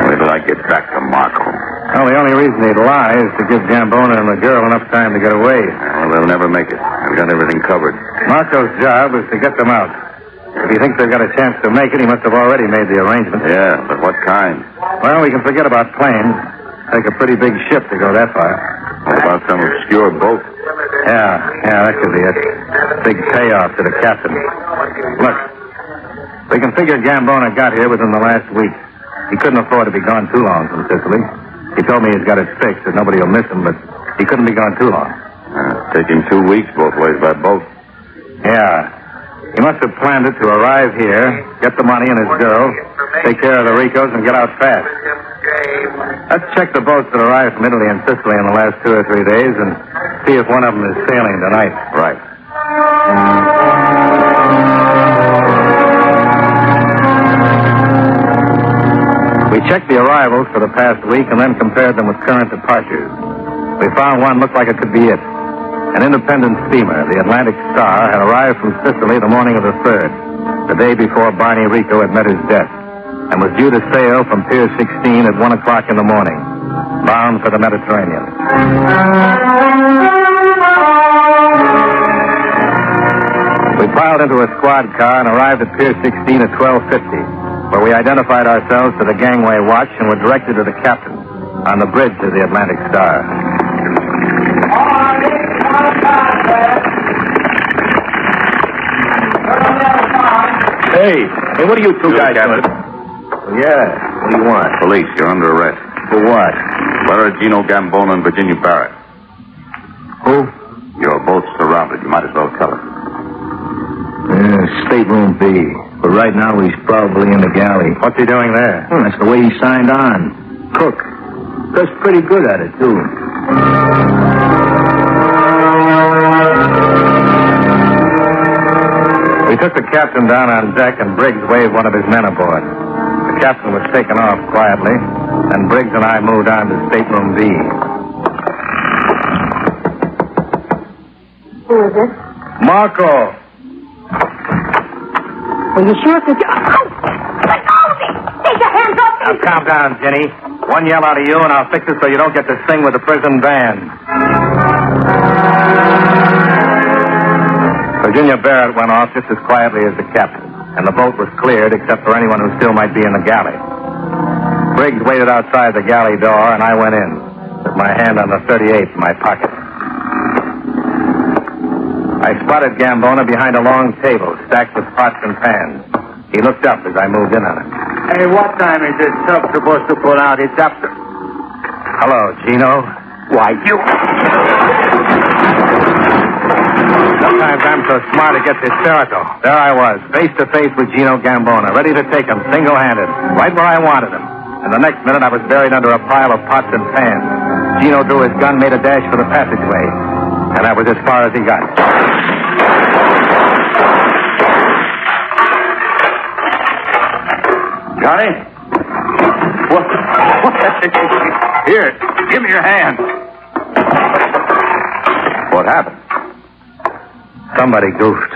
Wait till I get back to Marco. Well, the only reason he'd lie is to give Gambona and the girl enough time to get away. Well, they'll never make it. I've got everything covered. Marco's job is to get them out. If he thinks they've got a chance to make it, he must have already made the arrangements. Yeah, but what kind? Well, we can forget about planes. Take a pretty big ship to go that far. What about some obscure boat? Yeah, that could be it. Big payoff to the captain. Look, we can figure Gambona got here within the last week. He couldn't afford to be gone too long from Sicily. He told me he's got it fixed that nobody will miss him, but he couldn't be gone too long. Take him 2 weeks both ways by boat. Yeah. He must have planned it to arrive here, get the money and his girl, take care of the Ricos, and get out fast. Let's check the boats that arrived from Italy and Sicily in the last 2 or 3 days and see if one of them is sailing tonight. Right. We checked the arrivals for the past week and then compared them with current departures. We found one looked like it could be it. An independent steamer, the Atlantic Star, had arrived from Sicily the morning of the 3rd, the day before Barney Rico had met his death, and was due to sail from Pier 16 at 1 o'clock in the morning, bound for the Mediterranean. We piled into a squad car and arrived at Pier 16 at 12:50, where we identified ourselves to the gangway watch and were directed to the captain on the bridge of the Atlantic Star. Hey, what are you two guys doing? Yeah. What do you want? Police, you're under arrest. For what? Murder Gino Gambona and Virginia Barrett. Who? You're both surrounded. You might as well tell us. Stateroom B. But right now he's probably in the galley. What's he doing there? That's the way he signed on. Cook. Does pretty good at it, too. We took the captain down on deck, and Briggs waved one of his men aboard. The captain was taken off quietly, and Briggs and I moved on to stateroom B. Who is it? Marco! Are you sure? Let go of me! Take your hands off me! Now, calm down, Jenny. One yell out of you, and I'll fix it so you don't get to sing with the prison band. Virginia Barrett went off just as quietly as the captain, and the boat was cleared except for anyone who still might be in the galley. Briggs waited outside the galley door, and I went in, with my hand on the .38 in my pocket. I spotted Gambona behind a long table stacked with pots and pans. He looked up as I moved in on him. Hey, what time is this tub supposed to pull out? It's after. Hello, Gino. Why, you... Sometimes I'm so smart it gets hysterical. There I was, face to face with Gino Gambona, ready to take him single-handed, right where I wanted him. And the next minute I was buried under a pile of pots and pans. Gino drew his gun, made a dash for the passageway. And that was as far as he got. Johnny? What? Here, give me your hand. What happened? Somebody goofed.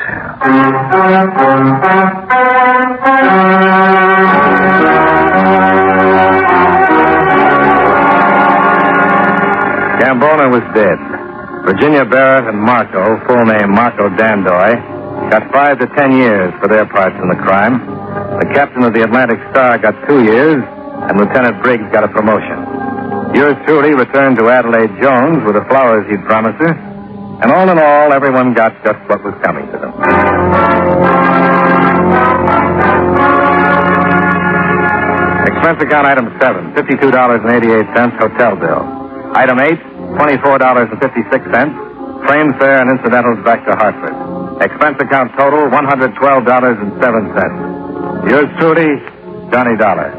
Gambona was dead. Virginia Barrett and Marco, full name Marco Dandoy, got 5 to 10 years for their parts in the crime. The captain of the Atlantic Star got 2 years, and Lieutenant Briggs got a promotion. Yours truly returned to Adelaide Jones with the flowers he'd promised her, and all in all, everyone got just what was coming to them. Expense account item 7, $52.88 hotel bill. Item 8, $24.56, train fare and incidentals back to Hartford. Expense account total, $112.07. Yours truly, Johnny Dollar.